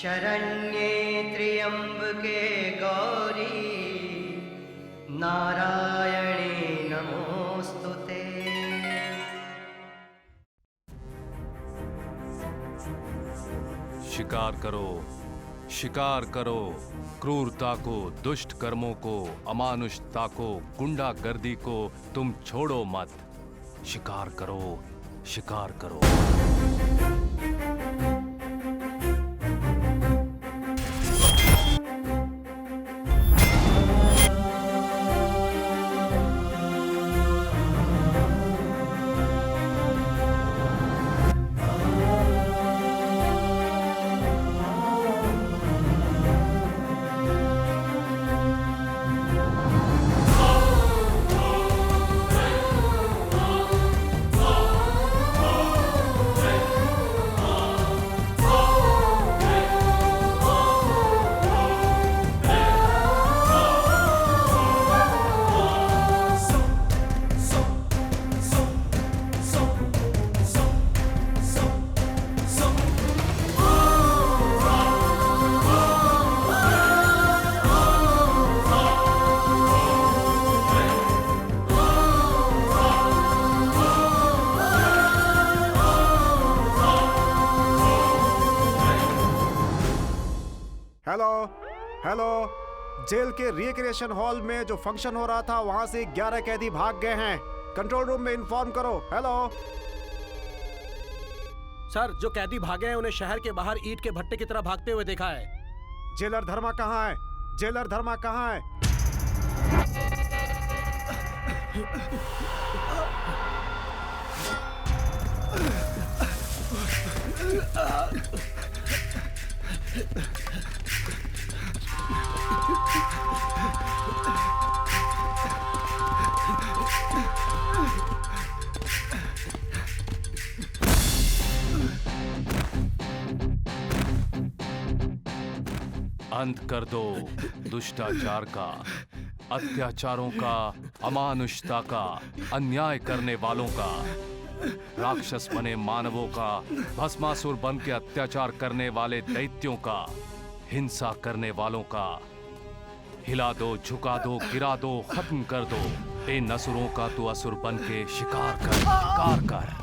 शरण्ये त्र्यंबके गौरी नारायणे नमोस्तुते। शिकार करो, शिकार करो, क्रूरता को, दुष्ट कर्मों को, अमानुषता को, गुंडागर्दी को तुम छोड़ो मत। शिकार करो, शिकार करो। हेलो, जेल के रिक्रिएशन हॉल में जो फंक्शन हो रहा था वहां से 11 कैदी भाग गए हैं। कंट्रोल रूम में इन्फॉर्म करो। हेलो सर, जो कैदी भागे हैं उन्हें शहर के बाहर ईंट के भट्टे की तरह भागते हुए देखा है। जेलर धर्मा कहाँ है? जेलर धर्मा कहाँ है? अंत कर दो दुष्टाचार का, अत्याचारों का, अमानुषता का, अन्याय करने वालों का, राक्षस बने मानवों का, भस्मासुर बन के अत्याचार करने वाले दैत्यों का, हिंसा करने वालों का। हिला दो, झुका दो, गिरा दो, खत्म कर दो। इन असुरों का तू असुर बन के शिकार कर, शिकार कर।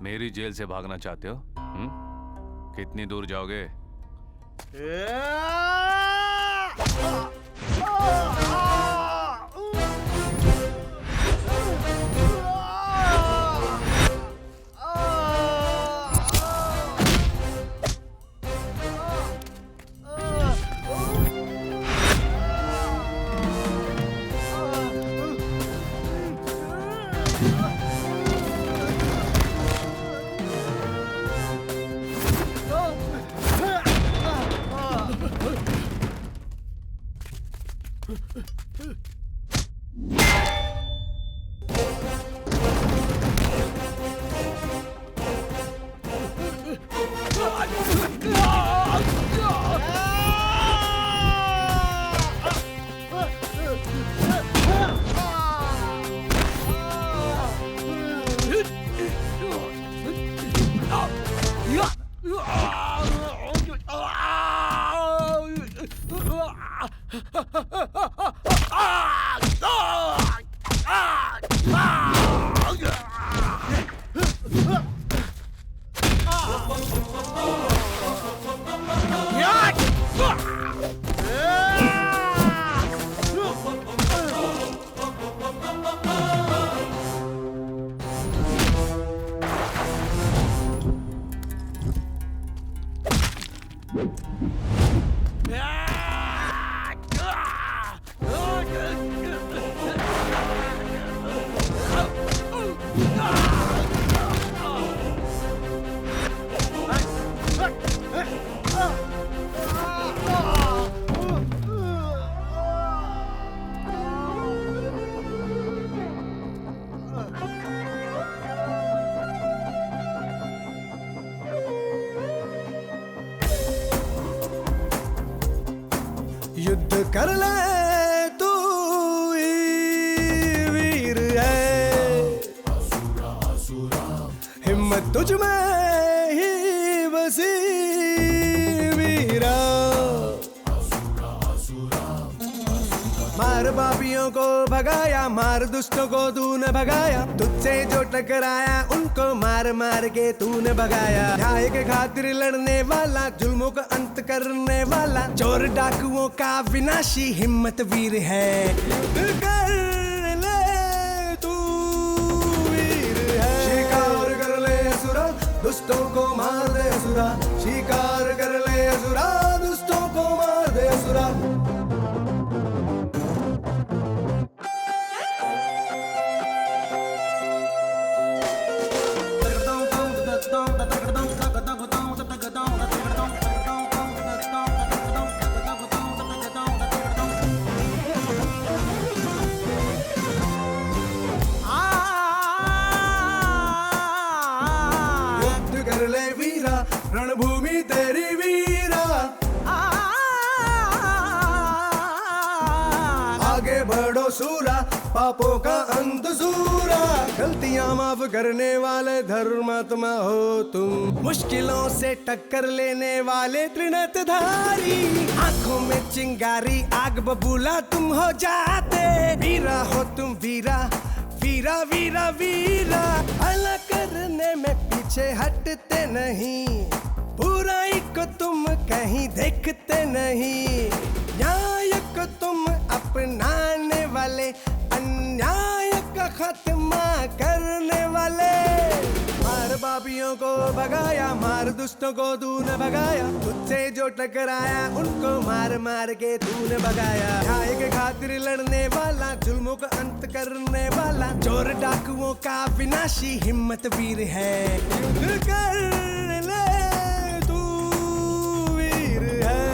मेरी जेल से भागना चाहते हो? कितनी दूर जाओगे? कर ले तू ही वीर है, हिम्मत तुझ में ही बसी वीरा। मार पापियों को भगाया, मार दुष्टों को तूने भगाया, तुझसे जो टकराया उनको मार मार के तूने भगाया। न्याय के खातिर लड़ने वाला, जुल्मों का अंत करने वाला, चोर डाकुओं का विनाशी हिम्मत वीर है। युद्ध कर ले तू वीर है, शिकार कर ले असुरा, दुष्टों को मार दे असुरा, शिकार कर ले असुरा, दुष्टों को मार दे असुरा। युद्ध कर ले वीरा, रणभूमि तेरी वीरा, आगे बढ़ो सूरा, पापों का अंत सूरा। गलतियां माफ करने वाले धर्मात्मा हो तुम, मुश्किलों से टक्कर लेने वाले त्रिनेत्रधारी, आंखों में चिंगारी आग बबूला तुम हो जाते। वीरा हो तुम वीरा, वीरा वीरा वीरा, भला करने में पीछे हटते नहीं, बुराई को तुम कहीं देखते नहीं, न्याय को तुम अपनाने वाले, अन्याय का खात्मा करने वाले। मार पापियों को भगाया, मार दुष्टों को तूने भगाया, तुझसे जो टकराया उनको मार मार के तूने भगाया। न्याय के खातिर लड़ने वाला, जुल्मों का अंत करने वाला, चोर डाकुओं का विनाशी हिम्मत वीर है। युद्ध कर ले तू वीर है,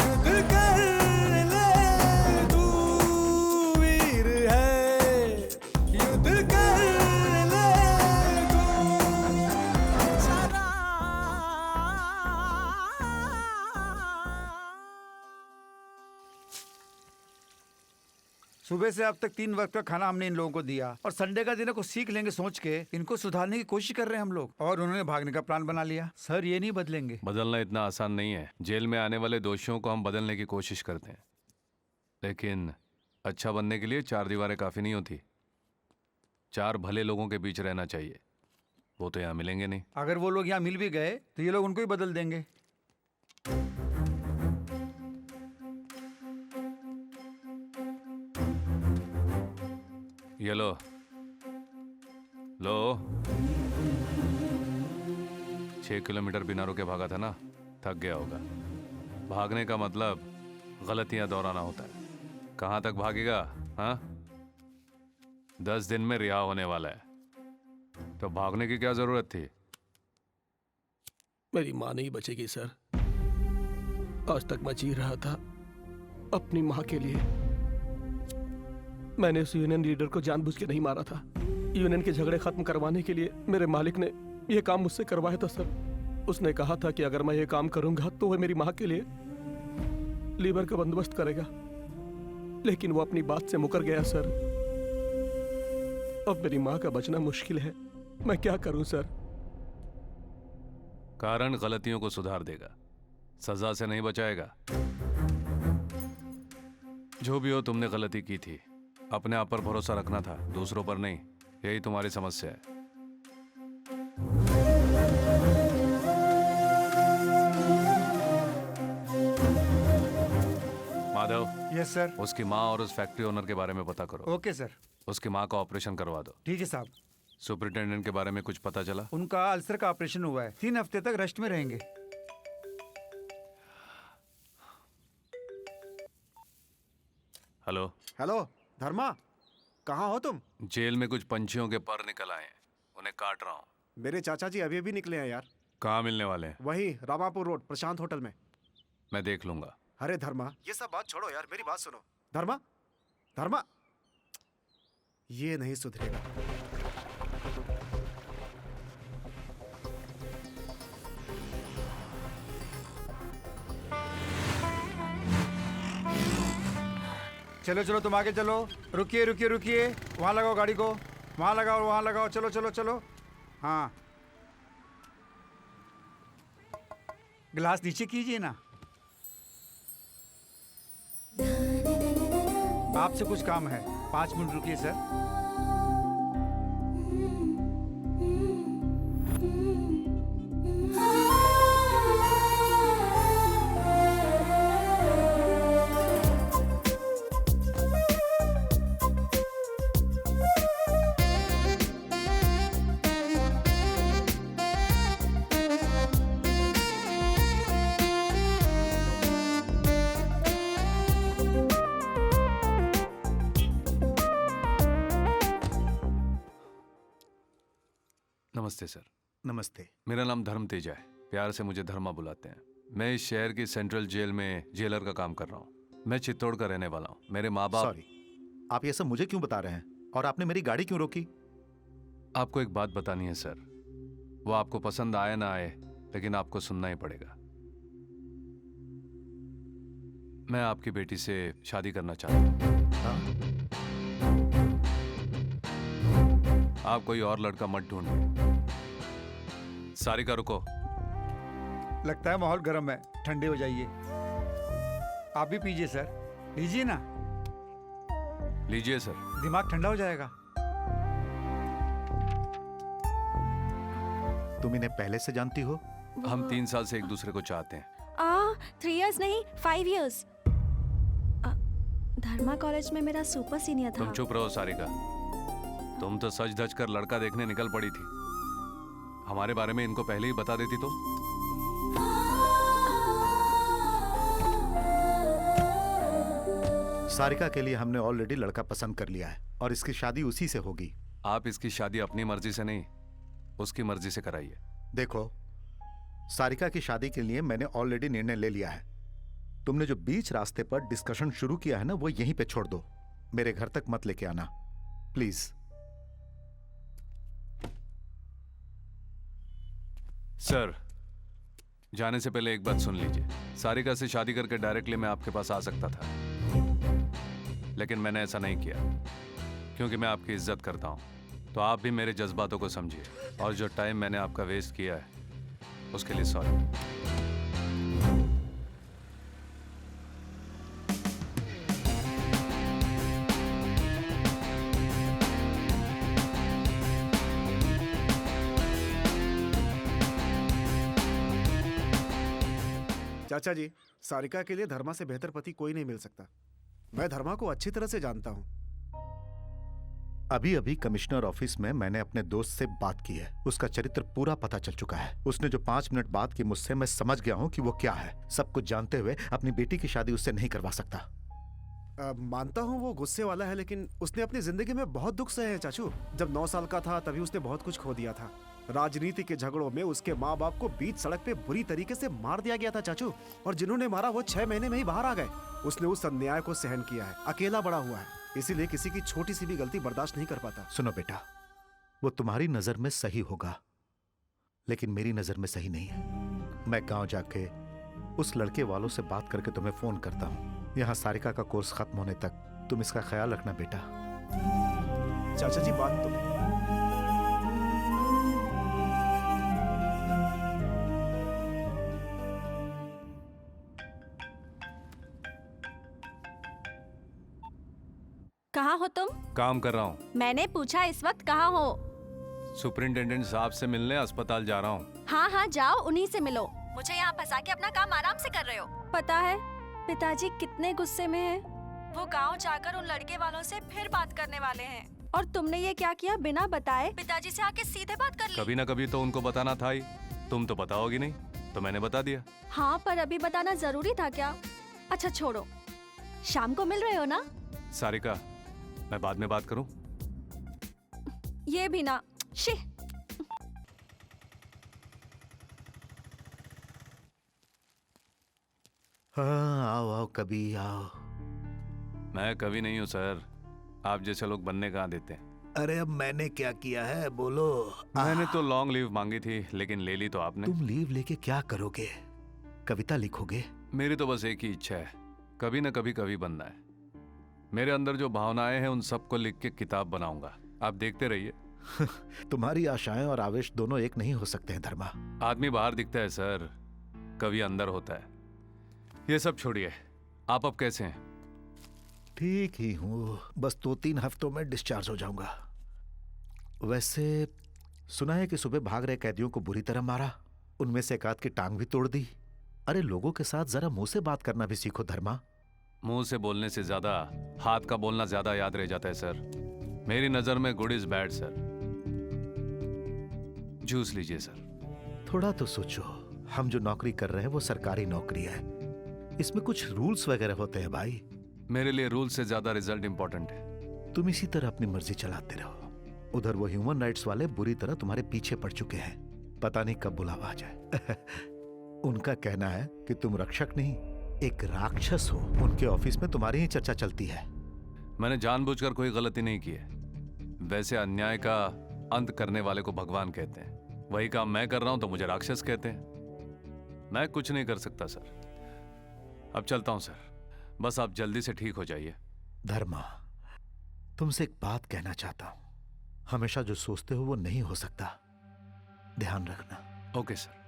युद्ध कर ले तू वीर है, युद्ध कर ले तू सारा। सुबह से अब तक 3 वक्त का खाना हमने इन लोगों को दिया और संडे का दिन है, कुछ सीख लेंगे सोच के इनको सुधारने की कोशिश कर रहे हैं हम लोग, और उन्होंने भागने का प्लान बना लिया। सर ये नहीं बदलेंगे। बदलना इतना आसान नहीं है। जेल में आने वाले दोषियों को हम बदलने की कोशिश करते हैं, लेकिन अच्छा बनने के लिए 4 दीवारें काफी नहीं होती। 4 भले लोगों के बीच रहना चाहिए। वो तो यहाँ मिलेंगे नहीं। अगर वो लोग यहाँ मिल भी गए तो ये लोग उनको ही बदल देंगे। ये लो लो। 6 किलोमीटर बिना रुके भागा था ना, थक गया होगा। भागने का मतलब गलतियां दोहराना होता है। कहाँ तक भागेगा? हाँ, 10 दिन में रिहा होने वाला है, तो भागने की क्या जरूरत थी? मेरी माँ नहीं बचेगी सर। आज तक मैं जी रहा था अपनी माँ के लिए। मैंने उस यूनियन लीडर को जानबूझ के नहीं मारा था। यूनियन के झगड़े खत्म करवाने के लिए मेरे मालिक ने यह काम मुझसे करवाया था सर। उसने कहा था कि अगर मैं ये काम करूंगा तो वह मेरी माँ के लिए लीवर का बंदोबस्त करेगा, लेकिन वो अपनी बात से मुकर गया सर। अब मेरी माँ का बचना मुश्किल है। मैं क्या करूं सर? कारण गलतियों को सुधार देगा, सजा से नहीं बचाएगा। जो भी हो, तुमने गलती की थी। अपने आप पर भरोसा रखना था, दूसरों पर नहीं। यही तुम्हारी समस्या है। Madhav, yes sir. उसकी माँ और उस फैक्ट्री ओनर के बारे में पता करो। Okay sir. उसकी माँ का ऑपरेशन करवा दो। ठीक है साहब। सुपरिटेंडेंट के बारे में कुछ पता चला? उनका अल्सर का ऑपरेशन हुआ है, 3 हफ्ते तक रेस्ट में रहेंगे। हेलो। हेलो धर्मा, कहाँ हो तुम? जेल में कुछ पंछियों के पर निकल आए हैं, उन्हें काट रहा हूँ। मेरे चाचा जी अभी अभी निकले हैं यार। कहाँ मिलने वाले हैं? वही रामापुर रोड प्रशांत होटल में। मैं देख लूंगा। अरे धर्मा, ये सब बात छोड़ो यार, मेरी बात सुनो। धर्मा, धर्मा, ये नहीं सुधरेगा। चलो चलो तुम आगे चलो। रुकिए रुकिए रुकिए, वहाँ लगाओ गाड़ी को, वहाँ लगाओ वहाँ लगाओ, चलो चलो चलो। हाँ, गिलास नीचे कीजिए ना। आपसे कुछ काम है, 5 मिनट रुकिए सर। नमस्ते सर। नमस्ते। मेरा नाम धर्म तेजा है, प्यार से मुझे धर्मा बुलाते हैं। मैं इस शहर की सेंट्रल जेल में जेलर का काम कर रहा हूँ। मैं चित्तौड़ का रहने वाला हूँ। मेरे माँ बाप। सॉरी, आप ये सब मुझे क्यों बता रहे हैं? और आपने मेरी गाड़ी क्यों रोकी? आपको एक बात बतानी है सर, वो आपको पसंद आए ना आए, लेकिन आपको सुनना ही पड़ेगा। मैं आपकी बेटी से शादी करना चाहता हूँ। आप कोई और लड़का मत ढूंढिए। सारिका रुको। लगता है माहौल गर्म है, ठंडे हो जाइए। आप भी पीजिए सर, लीजिए ना। लीजिए सर। दिमाग ठंडा हो जाएगा। तुम इन्हें पहले से जानती हो? हम 3 साल से एक दूसरे को चाहते हैं। 3 इयर्स नहीं, 5 इयर्स। धर्मा कॉलेज में मेरा सुपर सीनियर था। तुम चुप रहो सारिका। तुम तो सच धज कर लड़का देखने निकल पड़ी थी। हमारे बारे में इनको पहले ही बता देती तो। सारिका के लिए हमने ऑलरेडी लड़का पसंद कर लिया है और इसकी शादी उसी से होगी। आप इसकी शादी अपनी मर्जी से नहीं, उसकी मर्जी से कराइए। देखो, सारिका की शादी के लिए मैंने ऑलरेडी निर्णय ले लिया है। तुमने जो बीच रास्ते पर डिस्कशन शुरू किया है ना, वो यहीं पे छोड़ दो। मेरे घर तक मत लेके आना प्लीज। सर, जाने से पहले एक बात सुन लीजिए। सारिका से शादी करके डायरेक्टली मैं आपके पास आ सकता था, लेकिन मैंने ऐसा नहीं किया क्योंकि मैं आपकी इज्जत करता हूं। तो आप भी मेरे जज्बातों को समझिए, और जो टाइम मैंने आपका वेस्ट किया है उसके लिए सॉरी। चाचा जी, सारिका के लिए धर्मा से बेहतर पति कोई नहीं मिल सकता। मैं धर्मा को अच्छी तरह से जानता हूँ। अभी अभी कमिश्नर ऑफिस में मैंने अपने दोस्त से बात की है। उसका चरित्र पूरा पता चल चुका है। उसने जो 5 मिनट बात की मुझसे, मैं समझ गया हूँ कि वो क्या है। सब कुछ जानते हुए अपनी बेटी की शादी उससे नहीं करवा सकता। मानता हूँ वो गुस्से वाला है, लेकिन उसने अपनी जिंदगी में बहुत दुख सहे हैं चाचू। जब 9 साल का था तभी उसने बहुत कुछ खो दिया था। राजनीति के झगड़ों में उसके माँ बाप को बीच सड़क पे बुरी तरीके से मार दिया गया था चाचू, और जिन्होंने मारा वो 6 महीने में ही बाहर आ गए। उसने उस अन्याय को सहन किया है, अकेला बड़ा हुआ है, इसीलिए किसी की छोटी सी भी गलती बर्दाश्त नहीं कर पाता। सुनो बेटा, वो तुम्हारी नजर में सही होगा, लेकिन मेरी नजर में सही नहीं है। मैं गांव जाके उस लड़के वालों से बात करके तुम्हें फोन करता हूँ। यहाँ सारिका का कोर्स खत्म होने तक तुम इसका ख्याल रखना बेटा। चाचा जी, बात तो कहाँ हो तुम? काम कर रहा हूँ। मैंने पूछा इस वक्त कहाँ हो? सुपरिंटेंडेंट साहब से मिलने अस्पताल जा रहा हूँ। हाँ हाँ जाओ, उन्हीं से मिलो। मुझे यहाँ फंसा के अपना काम आराम से कर रहे हो। पता है पिताजी कितने गुस्से में हैं। वो गांव जाकर उन लड़के वालों से फिर बात करने वाले हैं। और तुमने ये क्या किया, बिना बताए पिताजी से आके सीधे बात कर ली। कभी ना कभी तो उनको बताना था ही। तुम तो बताओगी नहीं, तो मैंने बता दिया। हाँ, पर अभी बताना जरूरी था क्या? अच्छा छोड़ो, शाम को मिल रहे हो ना? सारिका, मैं बाद में बात करूं? ये भी ना। शी। हाँ, आओ आओ, कभी आओ। मैं कभी नहीं हूं सर, आप जैसे लोग बनने कहाँ देते हैं। अरे अब मैंने क्या किया है, बोलो। मैंने तो लॉन्ग लीव मांगी थी, लेकिन ले ली तो आपने। तुम लीव लेके क्या करोगे? कविता लिखोगे? मेरी तो बस एक ही इच्छा है, कभी ना कभी कवि बनना है। मेरे अंदर जो भावनाएं हैं उन सबको लिख के किताब बनाऊंगा। आप देखते रहिए। तुम्हारी आशाएं और आवेश दोनों एक नहीं हो सकते हैं धर्मा। आदमी बाहर दिखता है सर, कभी अंदर होता है। ये सब छोड़िए, आप अब कैसे हैं? ठीक ही हूँ, बस 2-3 हफ्तों में डिस्चार्ज हो जाऊंगा। वैसे सुना है कि सुबह भाग रहे कैदियों को बुरी तरह मारा, उनमें से एक आध की टांग भी तोड़ दी। अरे लोगों के साथ जरा मुंह से बात करना भी सीखो धर्मा। मुंह से बोलने से ज्यादा हाथ का बोलना ज्यादा याद रह जाता है सर। मेरी नजर में good is bad sir. Juice लीजिए सर। थोड़ा तो सोचो, हम जो नौकरी कर रहे हैं वो सरकारी नौकरी है, इसमें कुछ रूल्स वगैरह होते हैं भाई। मेरे लिए रूल से ज्यादा रिजल्ट इंपॉर्टेंट है। तुम इसी तरह अपनी मर्जी चलाते रहो। उधर वो ह्यूमन राइट्स वाले बुरी तरह तुम्हारे पीछे पड़ चुके हैं, पता नहीं कब बुलावा आ जाए। उनका कहना है कि तुम रक्षक नहीं, एक राक्षस हो। उनके ऑफिस में तुम्हारी ही चर्चा चलती है। मैंने जानबूझकर कोई गलती नहीं की है। वैसे अन्याय का अंत करने वाले को भगवान कहते हैं, वही काम मैं कर रहा हूं तो मुझे राक्षस कहते हैं। मैं कुछ नहीं कर सकता सर। अब चलता हूं सर, बस आप जल्दी से ठीक हो जाइए। धर्मा, तुमसे एक बात कहना चाहता हूं। हमेशा जो सोचते हो वो नहीं हो सकता, ध्यान रखना। Okay sir.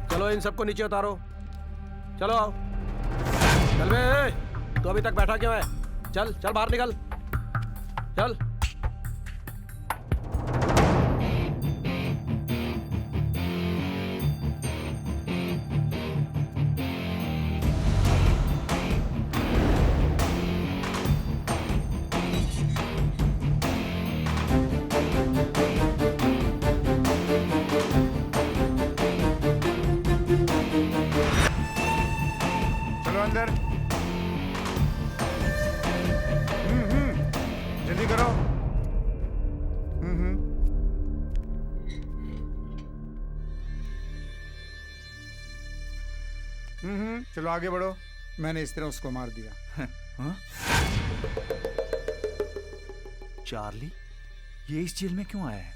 चलो इन सबको नीचे उतारो। चलो आओ। चल बे, तू अभी तक बैठा क्यों है? चल चल बाहर निकल, चल। चलो अंदर। जल्दी करो। चलो आगे बढ़ो। मैंने इस तरह उसको मार दिया। चार्ली, ये इस जेल में क्यों आया है?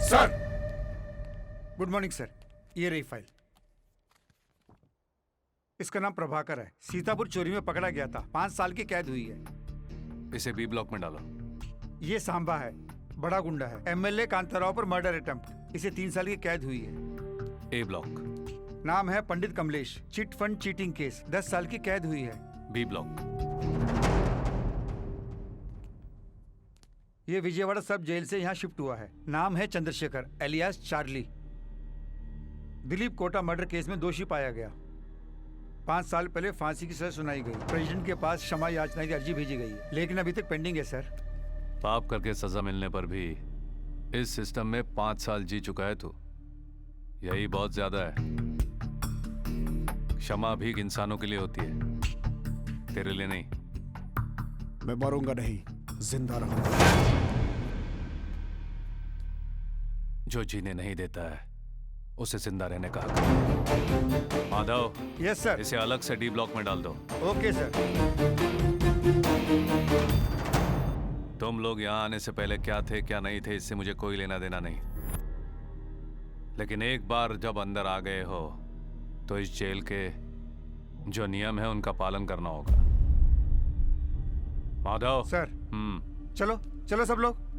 Sir, good morning sir. ये रही फाइल। इसका नाम प्रभाकर है, सीतापुर चोरी में पकड़ा गया था, 5 साल की कैद हुई है। इसे बी ब्लॉक में डालो। ये सांबा है, बड़ा गुंडा है, एमएलए कांताराव पर मर्डर अटेम्प्ट, इसे 3 साल की कैद हुई है। A block. नाम है Pandit Kamlesh, chit fund cheating case, 10 साल की कैद हुई है। B block. ये विजयवाड़ा सब जेल से यहाँ शिफ्ट हुआ है। नाम है Chandrashekhar alias Charlie. Dilip Kota murder case में दोषी पाया गया। 5 साल पहले फांसी की सजा सुनाई गई। प्रेसिडेंट के पास क्षमा याचना की अर्जी भेजी गई, लेकिन अभी तक पेंडिंग है सर। पाप करके सजा मिलने पर भी इस सिस्टम में 5 साल जी चुका है तू, यही बहुत ज्यादा है। क्षमा भीख इंसानों के लिए होती है, तेरे लिए नहीं। मैं मरूंगा नहीं, जिंदा रहूंगा। जो जीने नहीं देता है उसे जिंदा रहने का हक है। Madhav, yes sir. इसे अलग से डी ब्लॉक में डाल दो। Okay sir. तुम लोग यहाँ आने से पहले क्या थे क्या नहीं थे इससे मुझे कोई लेना देना नहीं, लेकिन एक बार जब अंदर आ गए हो तो इस जेल के जो नियम है उनका पालन करना होगा। माधव सर। चलो चलो सब लोग।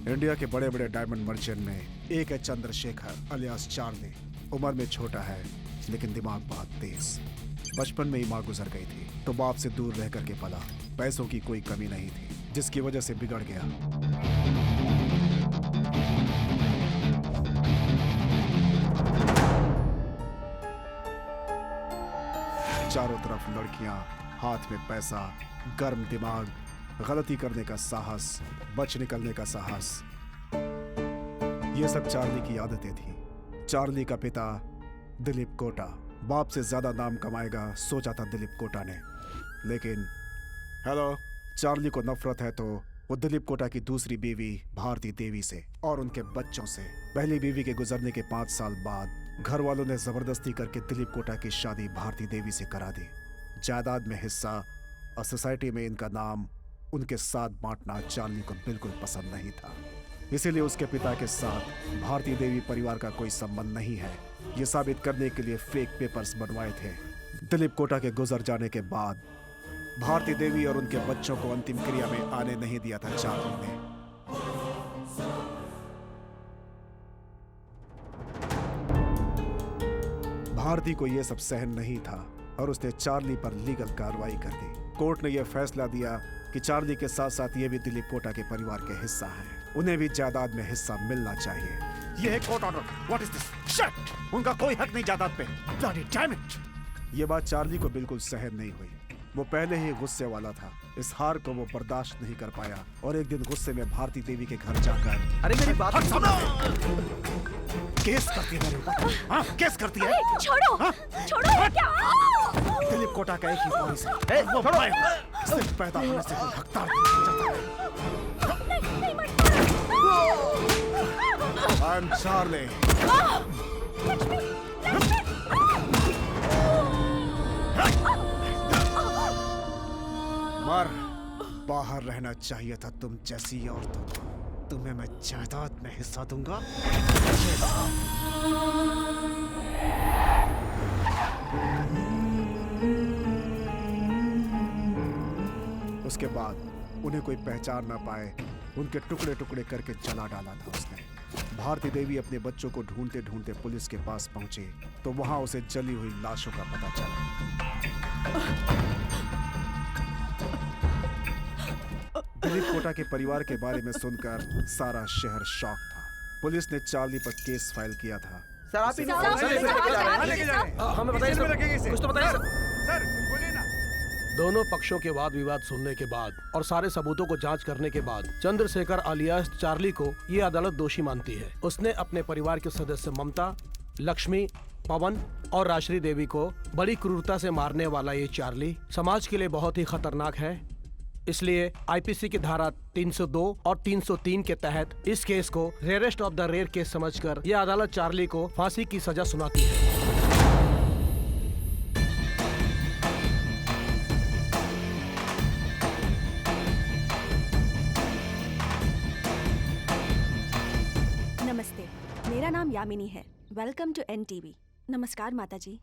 इंडिया के बड़े बड़े डायमंड मर्चेंट में एक है चंद्रशेखर अलियास चार्ली। उम्र में छोटा है लेकिन दिमाग बहुत तेज। बचपन में ही माँ गुजर गई थी तो बाप से दूर रह करके पला। पैसों की कोई कमी नहीं थी जिसकी वजह से बिगड़ गया। चारों तरफ लड़कियां, हाथ में पैसा, गर्म दिमाग, गलती करने का साहस, बच निकलने का साहस, ये सब चार्ली की आदतें थी। चार्ली का पिता दिलीप कोटा बाप से ज्यादा नाम कमाएगा सोचा था दिलीप कोटा ने, लेकिन हेलो, चार्ली को नफरत है तो वो दिलीप कोटा की दूसरी बीवी भारती देवी से और उनके बच्चों से। पहली बीवी के गुजरने के 5 साल बाद घर वालों ने जबरदस्ती करके दिलीप कोटा की शादी भारती देवी से करा दी। जायदाद में हिस्सा और सोसाइटी में इनका नाम उनके साथ बांटना चार्ली को बिल्कुल पसंद नहीं था। इसीलिए उसके पिता के साथ भारती देवी परिवार का कोई संबंध नहीं है, ये साबित करने के लिए फेक पेपर्स बनवाए थे। दिलीप कोटा के गुजर जाने के बाद भारती देवी और उनके बच्चों को अंतिम क्रिया में आने नहीं दिया था चार्ली ने। भारती को यह सब सहन नहीं था और उसने चार्ली पर लीगल कार्रवाई कर दी। कोर्ट ने यह फैसला दिया कि चार्ली के साथ साथ ये भी दिलीप कोटा के परिवार के हिस्सा हैं, उन्हें भी जायदाद में हिस्सा मिलना चाहिए। ये है court order. What is this? Shit! उनका कोई हक नहीं जायदाद पे। Bloody damn it! ये बात चार्ली को बिल्कुल सहन नहीं हुई। वो पहले ही गुस्से वाला था। इस हार को वो बर्दाश्त नहीं कर पाया और एक दिन गुस्से में भारती देवी के घर जाकर अरे मेरी बात सुनो! केस करती है मेरे ऊपर। हाँ, केस करती है। छोड़ो, हाँ? छोड़ो क्या? दिलीप कोटा का एक ही वॉइस है। वो सिर्फ पैदा होने से कोई हकदार नहीं जाता है। I am Charlie. मर, बाहर रहना चाहिए था तुम जैसी औरतों को। तुम्हें मैं जायदाद में हिस्सा दूंगा। उसके बाद उन्हें कोई पहचान ना पाए उनके टुकड़े टुकड़े करके जला डाला था उसने। भारती देवी अपने बच्चों को ढूंढते ढूंढते पुलिस के पास पहुंची तो वहां उसे जली हुई लाशों का पता चला। दिलीप कोटा के परिवार के बारे में सुनकर सारा शहर शॉक था। पुलिस ने चार्ली पर केस फाइल किया था। सर आप ही हमें बताइए सर, कुछ तो बताइए सर, कुछ बोलिए ना। दोनों पक्षों के वाद विवाद सुनने के बाद और सारे सबूतों को जांच करने के बाद चंद्रशेखर अलियास चार्ली को ये अदालत दोषी मानती है। उसने अपने परिवार के सदस्य ममता, लक्ष्मी, पवन और राश्री देवी को बड़ी क्रूरता से मारने वाला ये चार्ली समाज के लिए बहुत ही खतरनाक है। इसलिए आईपीसी की धारा 302 और 303 के तहत इस केस को rarest of the rare case समझकर यह अदालत चार्ली को फांसी की सजा सुनाती है। नमस्ते, मेरा नाम यामिनी है। Welcome to NTV. नमस्कार माता जी।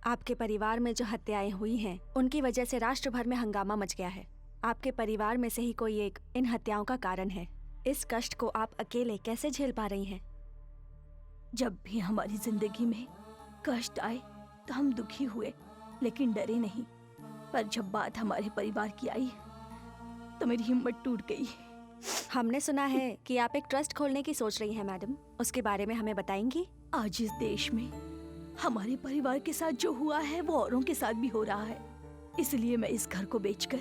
आपके परिवार में जो हत्याएं हुई हैं, उनकी वजह से राष्ट्र भर में हंगामा मच गया है। आपके परिवार में से ही कोई एक इन हत्याओं का कारण है। इस कष्ट को आप अकेले कैसे झेल पा रही हैं? जब भी हमारी जिंदगी में कष्ट आए तो हम दुखी हुए, लेकिन डरे नहीं। पर जब बात हमारे परिवार की आई तो मेरी हिम्मत टूट गई। हमने सुना है कि आप एक ट्रस्ट खोलने की सोच रही हैं मैडम, उसके बारे में हमें बताएंगी? आज इस देश में हमारे परिवार के साथ जो हुआ है वो औरों के साथ भी हो रहा है। इसलिए मैं इस घर को बेचकर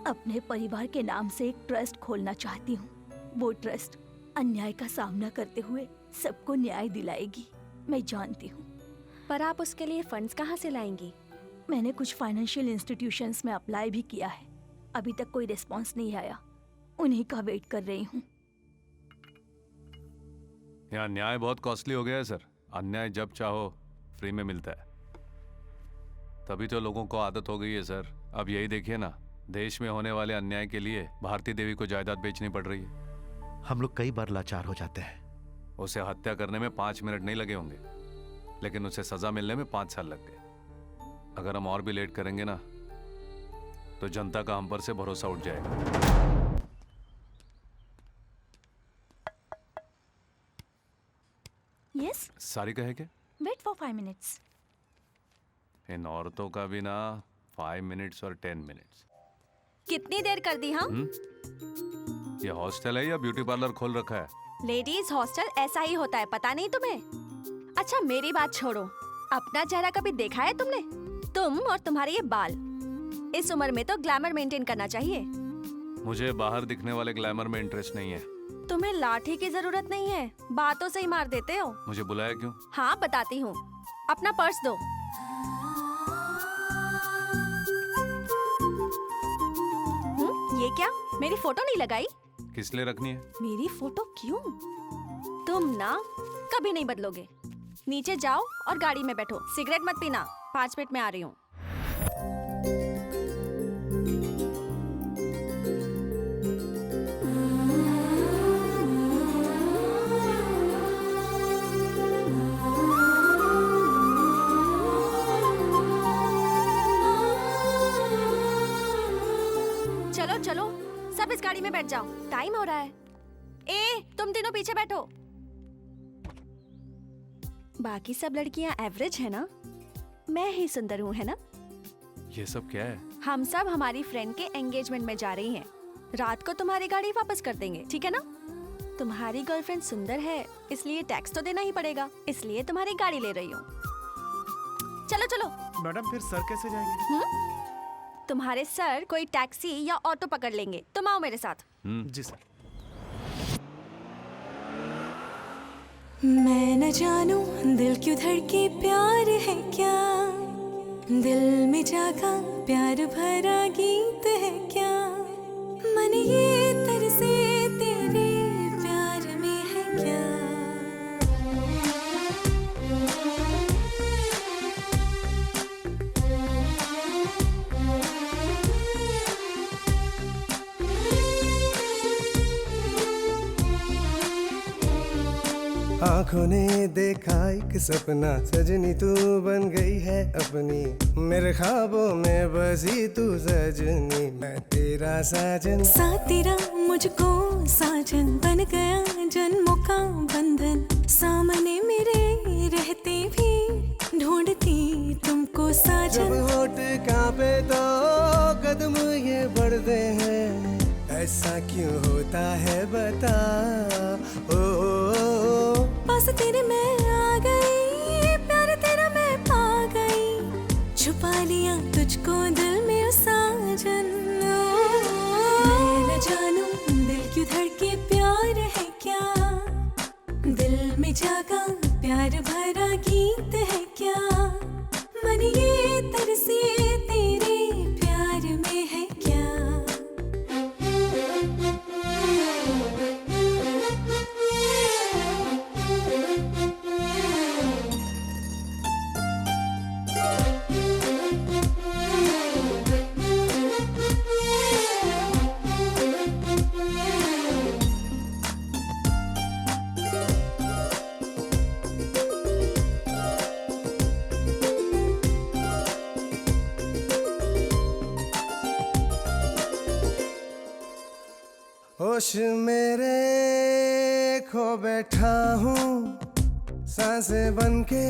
अपने परिवार के नाम से एक ट्रस्ट खोलना चाहती हूँ। वो ट्रस्ट अन्याय का सामना करते हुए सबको न्याय दिलाएगी, मैं जानती हूँ। पर आप उसके लिए फंड्स कहाँ से लाएंगी? मैंने कुछ फाइनेंशियल इंस्टीट्यूशंस में अप्लाई भी किया है, अभी तक कोई रिस्पॉन्स नहीं आया। उन्हीं का वेट कर रही हूँ। यहाँ न्याय बहुत कॉस्टली हो गया है सर। अन्याय जब चाहो फ्री में मिलता है, तभी तो लोगों को आदत हो गई है सर। अब यही देखिए ना, देश में होने वाले अन्याय के लिए भारती देवी को जायदाद बेचनी पड़ रही है। हम लोग कई बार लाचार हो जाते हैं। उसे हत्या करने में 5 मिनट नहीं लगे होंगे, लेकिन उसे सजा मिलने में 5 साल लग गए। अगर हम और भी लेट करेंगे ना तो जनता का हम पर से भरोसा उठ जाएगा। Yes? सारी कहे क्या? Wait for 5 minutes. इन औरतों का भी ना 5 मिनट्स और 10 मिनट्स। कितनी देर कर दी हम? ये हॉस्टल है या ब्यूटी पार्लर खोल रखा है? लेडीज हॉस्टल ऐसा ही होता है, पता नहीं तुम्हें? अच्छा मेरी बात छोड़ो, अपना चेहरा कभी देखा है तुमने? तुम और तुम्हारे ये बाल, इस उम्र में तो ग्लैमर मेंटेन करना चाहिए। मुझे बाहर दिखने वाले ग्लैमर में इंटरेस्ट नहीं है। तुम्हें लाठी की जरूरत नहीं है, बातों से ही मार देते हो। मुझे बुलाया क्यों? हाँ बताती हूँ, अपना पर्स दो। ये क्या, मेरी फोटो नहीं लगाई? किस लिए रखनी है? मेरी फोटो क्यों? तुम ना कभी नहीं बदलोगे। नीचे जाओ और गाड़ी में बैठो। सिगरेट मत पीना, 5 मिनट में आ रही हूँ। चलो चलो, सब इस गाड़ी में बैठ जाओ, टाइम हो रहा है। ए, तुम तीनों पीछे बैठो। बाकी सब लड़कियां एवरेज है ना, मैं ही सुंदर हूँ, है ना? ये सब क्या है? हम सब हमारी फ्रेंड के एंगेजमेंट में जा रही हैं। रात को तुम्हारी गाड़ी वापस कर देंगे, ठीक है ना? तुम्हारी गर्लफ्रेंड सुंदर है, इसलिए टैक्स तो देना ही पड़ेगा, इसलिए तुम्हारी गाड़ी ले रही हूँ। चलो चलो। मैडम फिर सर कैसे जाएंगे? तुम्हारे सर कोई टैक्सी या ऑटो पकड़ लेंगे, तुम आओ मेरे साथ। जी सर। मैं न जानू दिल क्यों धड़के, प्यार है क्या? दिल में जागा प्यार भरा गीत है क्या? मन ये तरसे तेरे प्यार में है क्या? आंखों ने देखा एक सपना, सजनी तू बन गई है अपनी, मेरे ख्वाबों में बसी तू सजनी, मैं तेरा साजन। साथ तेरा मुझको साजन बन गया, जन्मों का बंधन। सामने मेरे रहते भी ढूंढती तुमको साजन। जब होठ कांपे तो कदम ये बढ़ते हैं, ऐसा क्यों होता है बता। ओ पास तेरे मैं आ गई, प्यार तेरा मैं पा गई, छुपा लिया तुझको दिल में साजन। मैं न जानू दिल क्यों धड़के, प्यार है क्या? दिल में जागा प्यार भरा गीत है क्या? मन ये तरसे तेरे प्यार में है क्या? होश मेरे खो बैठा हूँ, सांसें बनके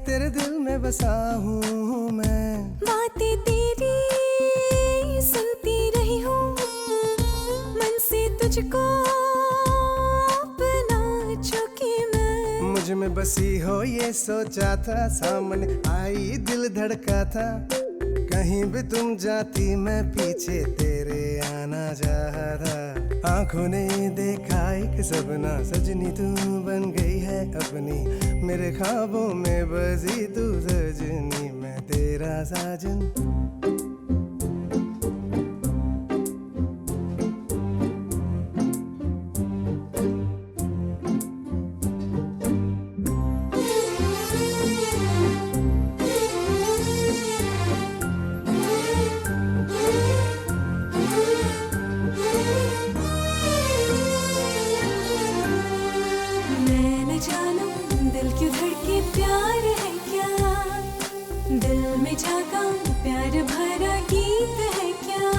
तेरे दिल में बसा हूँ मैं। बातें तेरी सुनती रही हूँ, मन से तुझको अपना चुकी मैं। मुझ में बसी हो ये सोचा था, सामने आई दिल धड़का था, कहीं भी तुम जाती मैं पीछे तेरे आना चाहता। आंखों ने देखा एक सपना, सजनी तू बन गई है अपनी, मेरे ख्वाबों में बसी तू सजनी, मैं तेरा साजन। प्यार है क्या? दिल में जागा प्यार भरा गीत है क्या?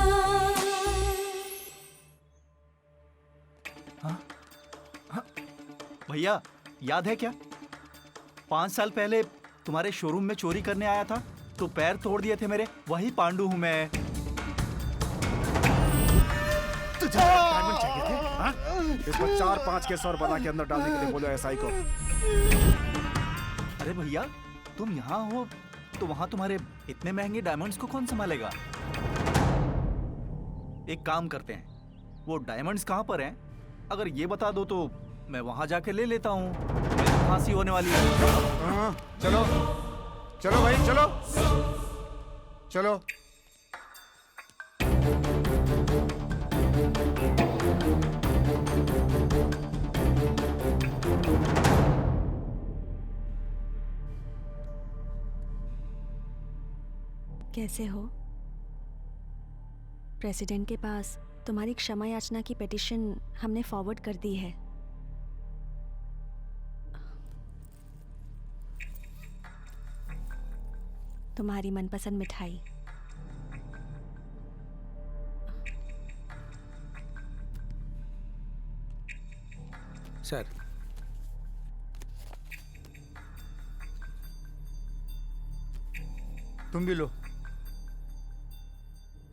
भैया याद है क्या, 5 साल पहले तुम्हारे शोरूम में चोरी करने आया था तो पैर तोड़ दिए थे मेरे, वही पांडु हूँ मैं। तुझे डायमंड चाहिए थे? हाँ? इसको 4-5 केस और बना के अंदर डालने के लिए बोलो एसआई को। अरे भैया तुम यहाँ हो तो वहाँ तुम्हारे इतने महंगे डायमंड्स को कौन संभालेगा? एक काम करते हैं, वो डायमंड्स कहाँ पर हैं? अगर ये बता दो तो मैं वहां जाके ले लेता हूँ। मेरी फांसी होने वाली है। हाँ, चलो चलो भाई चलो चलो। कैसे हो? प्रेसिडेंट के पास तुम्हारी क्षमा याचना की पिटीशन हमने फॉरवर्ड कर दी है। तुम्हारी मनपसंद मिठाई। सर, तुम भी लो।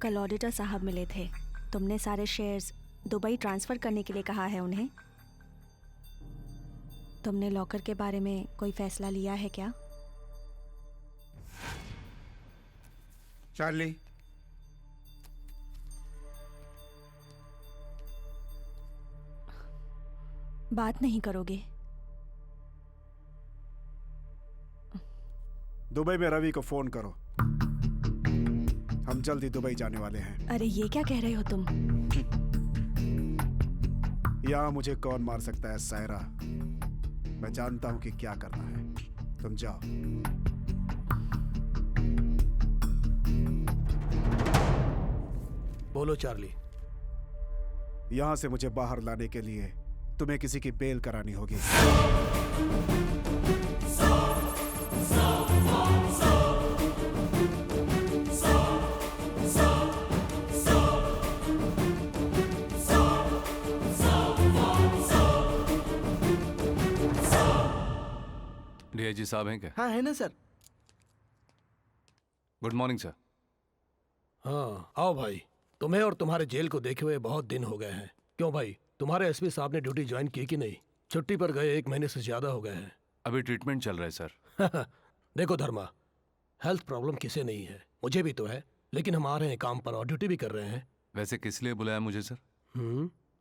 कल ऑडिटर साहब मिले थे। तुमने सारे शेयर्स दुबई ट्रांसफर करने के लिए कहा है उन्हें। तुमने लॉकर के बारे में कोई फैसला लिया है क्या? चार्ली, बात नहीं करोगे? दुबई में रवि को फोन करो, हम जल्दी दुबई जाने वाले हैं। अरे ये क्या कह रहे हो तुम? यहाँ मुझे कौन मार सकता है सायरा? मैं जानता हूँ कि क्या करना है। तुम जाओ। बोलो चार्ली। यहाँ से मुझे बाहर लाने के लिए तुम्हें किसी की बेल करानी होगी। डीआईजी साहब हैं क्या? हाँ है ना सर। Good morning sir. हाँ आओ भाई, तुम्हें और तुम्हारे जेल को देखे हुए बहुत दिन हो गए हैं। क्यों भाई, तुम्हारे एसपी साहब ने ड्यूटी ज्वाइन की कि नहीं? छुट्टी पर गए 1 महीने से ज्यादा हो गए हैं। अभी ट्रीटमेंट चल रहा है सर। देखो धर्मा, हेल्थ प्रॉब्लम किसे नहीं है, मुझे भी तो है, लेकिन हम आ रहे हैं काम पर और ड्यूटी भी कर रहे हैं। वैसे किस लिए बुलाया मुझे सर?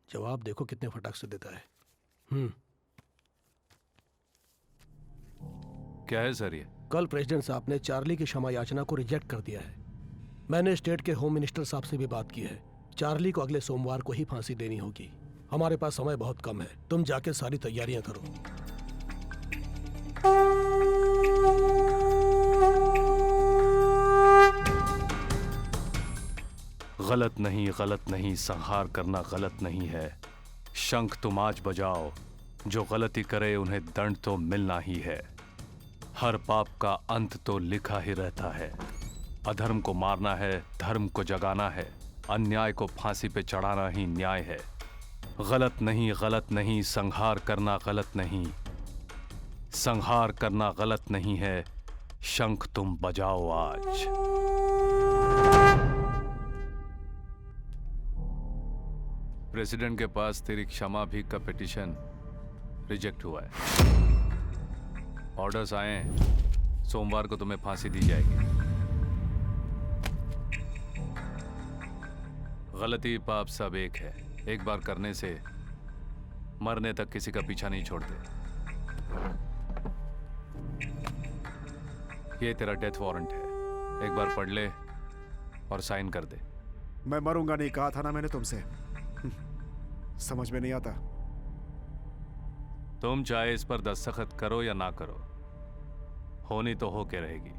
जवाब देखो कितने फटाक से देता है। क्या है सर ये? कल प्रेसिडेंट साहब ने चार्ली की क्षमा याचना को रिजेक्ट कर दिया है। मैंने स्टेट के होम मिनिस्टर साहब से भी बात की है। चार्ली को अगले सोमवार को ही फांसी देनी होगी। हमारे पास समय बहुत कम है, तुम जाके सारी तैयारियां करो। गलत नहीं, संहार करना गलत नहीं है। शंख तुम आज बजाओ, जो गलती करे उन्हें दंड तो मिलना ही है। हर पाप का अंत तो लिखा ही रहता है। अधर्म को मारना है, धर्म को जगाना है, अन्याय को फांसी पे चढ़ाना ही न्याय है। गलत नहीं, संहार करना गलत नहीं, संहार करना गलत नहीं है। शंख तुम बजाओ आज। प्रेसिडेंट के पास तेरी क्षमा भी का पिटीशन रिजेक्ट हुआ है। ऑर्डर्स आए हैं, सोमवार को तुम्हें फांसी दी जाएगी। गलती पाप सब एक है, एक बार करने से मरने तक किसी का पीछा नहीं छोड़ते। ये तेरा डेथ वारंट है, एक बार पढ़ ले और साइन कर दे। मैं मरूंगा नहीं कहा था ना मैंने तुमसे? समझ में नहीं आता। तुम चाहे इस पर दस्तखत करो या ना करो, होनी तो हो के रहेगी।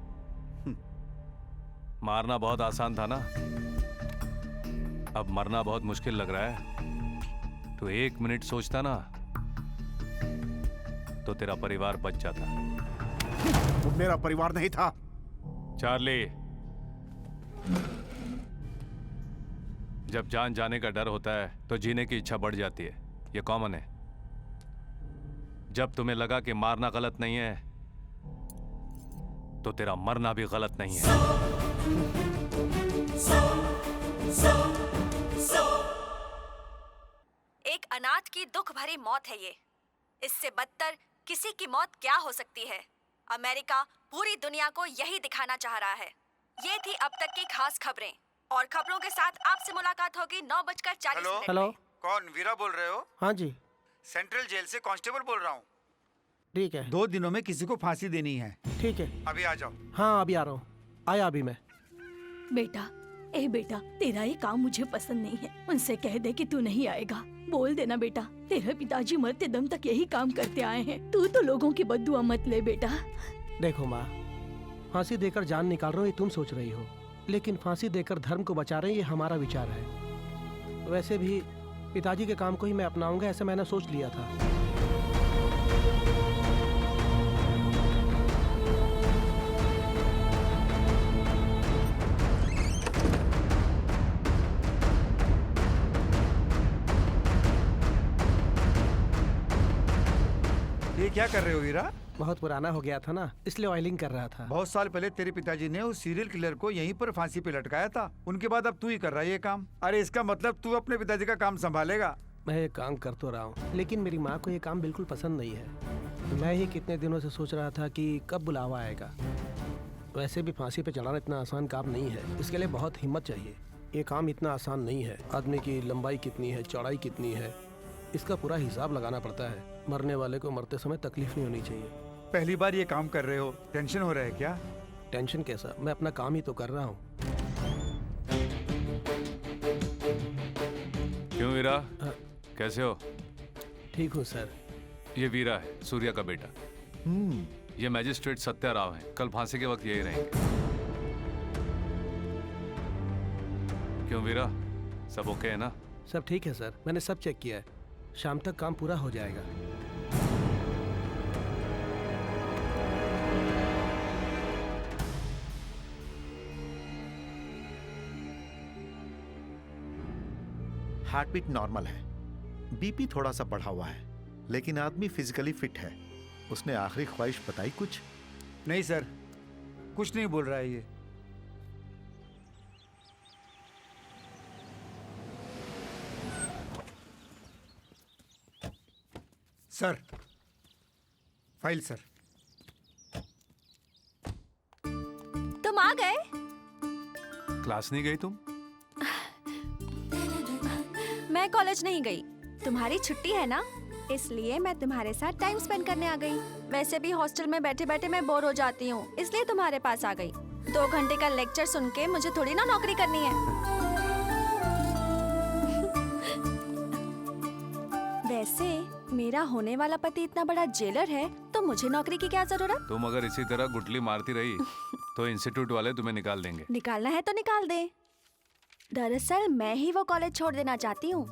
मारना बहुत आसान था ना, अब मरना बहुत मुश्किल लग रहा है। तो 1 मिनट सोचता ना तो तेरा परिवार बच जाता। वो मेरा परिवार नहीं था। चार्ली, जब जान जाने का डर होता है तो जीने की इच्छा बढ़ जाती है, ये कॉमन है। जब तुम्हें लगा कि मारना गलत नहीं है तो तेरा मरना भी गलत नहीं है। एक अनाथ की दुख भरी मौत है ये। इससे बदतर किसी की मौत क्या हो सकती है? अमेरिका पूरी दुनिया को यही दिखाना चाह रहा है। ये थी अब तक की खास खबरें। और खबरों के साथ आपसे मुलाकात होगी 9:40 मिनट। हेलो। कौन, वीरा बोल रहे हो? हाँ जी। सेंट्रल जेल से कांस्टेबल बोल रहा हूँ। ठीक है। 2 दिनों में किसी को फांसी देनी है। ठीक है, अभी आ जाओ। हाँ अभी आ रहा हूँ। आया अभी मैं। बेटा, ए बेटा, तेरा ये काम मुझे पसंद नहीं है। उनसे कह दे कि तू नहीं आएगा। बोल देना बेटा, तेरे पिताजी मरते दम तक यही काम करते आए हैं। तू तो लोगों की बद्दुआ मत ले बेटा। देखो माँ, फांसी देकर जान निकाल रहा हूँ ये तुम सोच रही हो, लेकिन फांसी देकर धर्म को बचा रहे हैं ये हमारा विचार है। वैसे भी पिताजी के काम को ही मैं अपनाऊंगा ऐसा मैंने सोच लिया था। ये क्या कर रहे हो वीरा? बहुत पुराना हो गया था ना, इसलिए ऑयलिंग कर रहा था। बहुत साल पहले तेरे पिताजी ने उस सीरियल किलर को यहीं पर फांसी पे लटकाया था। उनके बाद अब तू ही कर रहा है ये काम। अरे इसका मतलब तू अपने पिताजी का काम संभालेगा। मैं ये काम कर तो रहा हूँ, लेकिन मेरी माँ को ये काम बिल्कुल पसंद नहीं है। मैं ही कितने दिनों से सोच रहा था कि कब बुलावा आएगा। वैसे भी फांसी पे चढ़ाना इतना आसान काम नहीं है, इसके लिए बहुत हिम्मत चाहिए। ये काम इतना आसान नहीं है। आदमी की लंबाई कितनी है, चौड़ाई कितनी है, इसका पूरा हिसाब लगाना पड़ता है। मरने वाले को मरते समय तकलीफ नहीं होनी चाहिए। पहली बार ये काम कर रहे हो, टेंशन हो रहा है क्या? टेंशन कैसा, मैं अपना काम ही तो कर रहा हूँ। क्यों वीरा, कैसे हो? ठीक हूँ सर। ये वीरा है, सूर्या का बेटा। ये मैजिस्ट्रेट सत्या राव है, कल फांसी के वक्त यही रहेंगे। क्यों वीरा, सब ओके है ना? सब ठीक है सर, मैंने सब चेक किया है। शाम तक काम पूरा हो जाएगा। हार्ट बीट नॉर्मल है, बीपी थोड़ा सा बढ़ा हुआ है, लेकिन आदमी फिजिकली फिट है। उसने आखिरी ख्वाहिश बताई कुछ? नहीं सर, कुछ नहीं बोल रहा है ये। Sir, file sir. तुम आ गए? क्लास नहीं गई तुम? मैं कॉलेज नहीं गई। तुम्हारी छुट्टी है ना, इसलिए मैं तुम्हारे साथ टाइम स्पेंड करने आ गई। वैसे भी हॉस्टल में बैठे बैठे मैं बोर हो जाती हूँ, इसलिए तुम्हारे पास आ गई। 2 घंटे का लेक्चर सुन के मुझे थोड़ी ना नौकरी करनी है। वैसे मेरा होने वाला पति इतना बड़ा जेलर है, तो मुझे नौकरी की क्या जरूरत? तुम अगर इसी तरह गुटली मारती रही तो इंस्टीट्यूट वाले तुम्हें निकाल देंगे। निकालना है तो निकाल दे। दरअसल मैं ही वो कॉलेज छोड़ देना चाहती हूँ।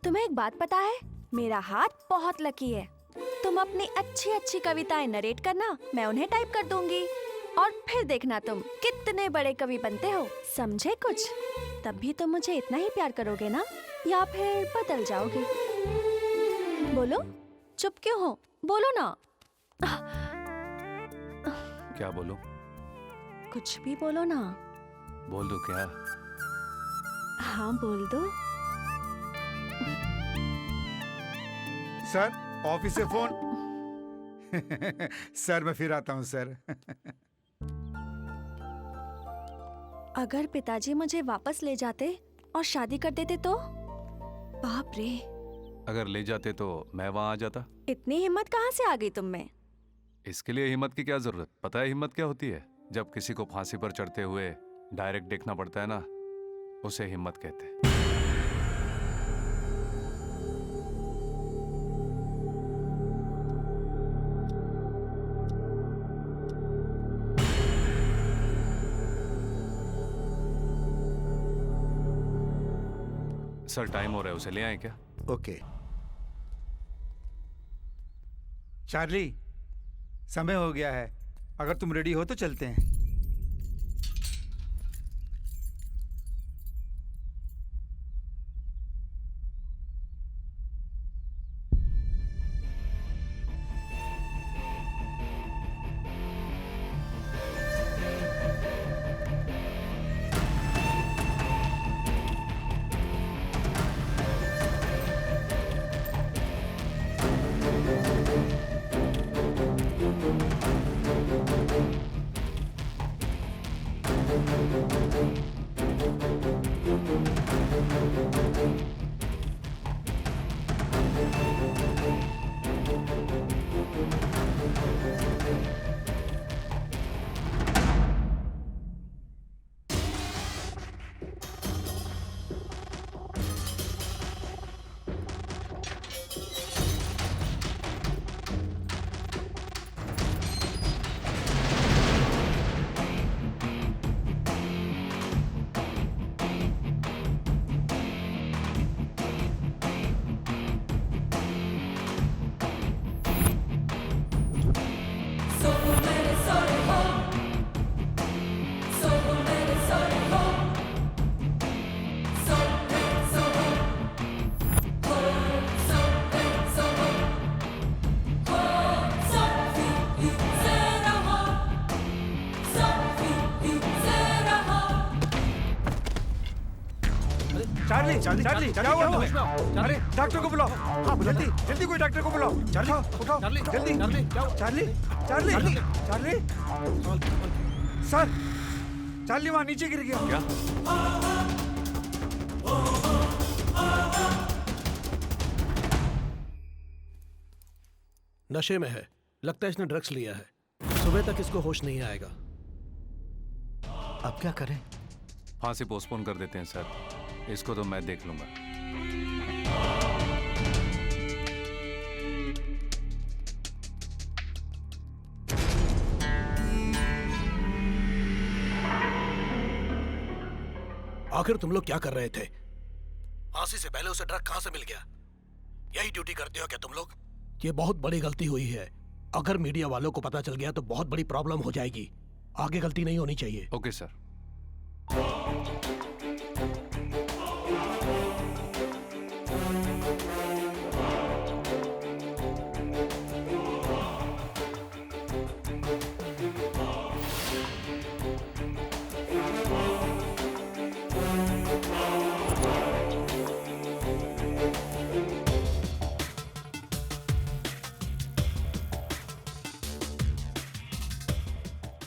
तुम्हें एक बात पता है, मेरा हाथ बहुत लकी है। तुम अपनी अच्छी अच्छी कविताएं नरेट करना, मैं उन्हें टाइप कर दूंगी और फिर देखना तुम कितने बड़े कवि बनते हो। समझे कुछ? तब भी तुम मुझे इतना ही प्यार करोगे ना, या फिर बदल जाओगे? बोलो, चुप क्यों हो? बोलो ना। क्या बोलो? कुछ भी बोलो ना। बोल दो क्या? हाँ बोल दो। सर, ऑफिस से फोन। सर मैं फिर आता हूँ सर। अगर पिताजी मुझे वापस ले जाते और शादी कर देते तो? बाप रे। अगर ले जाते तो मैं वहां आ जाता। इतनी हिम्मत कहाँ से आ गई तुम में? इसके लिए हिम्मत की क्या जरूरत? पता है हिम्मत क्या होती है? जब किसी को फांसी पर चढ़ते हुए डायरेक्ट देखना पड़ता है ना, उसे हिम्मत कहते हैं। सर टाइम हो रहा है, उसे ले आए क्या? ओके। चार्ली, समय हो गया है। अगर तुम रेडी हो तो चलते हैं। चार्ली, चार्ली, चार्ली, चार्ली, क्या हुआ क्या तुम्हें? अरे डॉक्टर को बुलाओ। हाँ, जल्दी, जल्दी कोई डॉक्टर को बुलाओ। चार्ली, उठाओ, चार्ली, जल्दी। चार्ली, क्या हुआ? Charlie, Charlie, Charlie, sir, Charlie वहाँ नीचे गिर गया। क्या? नशे में है, लगता है इसने ड्रग्स लिया है। सुबह तक इसको होश नहीं आएगा। अब क्या करें? फांसी पोस्टपोन कर देते हैं सर, इसको तो मैं देख लूंगा। आखिर तुम लोग क्या कर रहे थे? फांसी से पहले उसे ड्रग कहां से मिल गया? यही ड्यूटी करते हो क्या तुम लोग? ये बहुत बड़ी गलती हुई है। अगर मीडिया वालों को पता चल गया तो बहुत बड़ी प्रॉब्लम हो जाएगी। आगे गलती नहीं होनी चाहिए। Okay sir.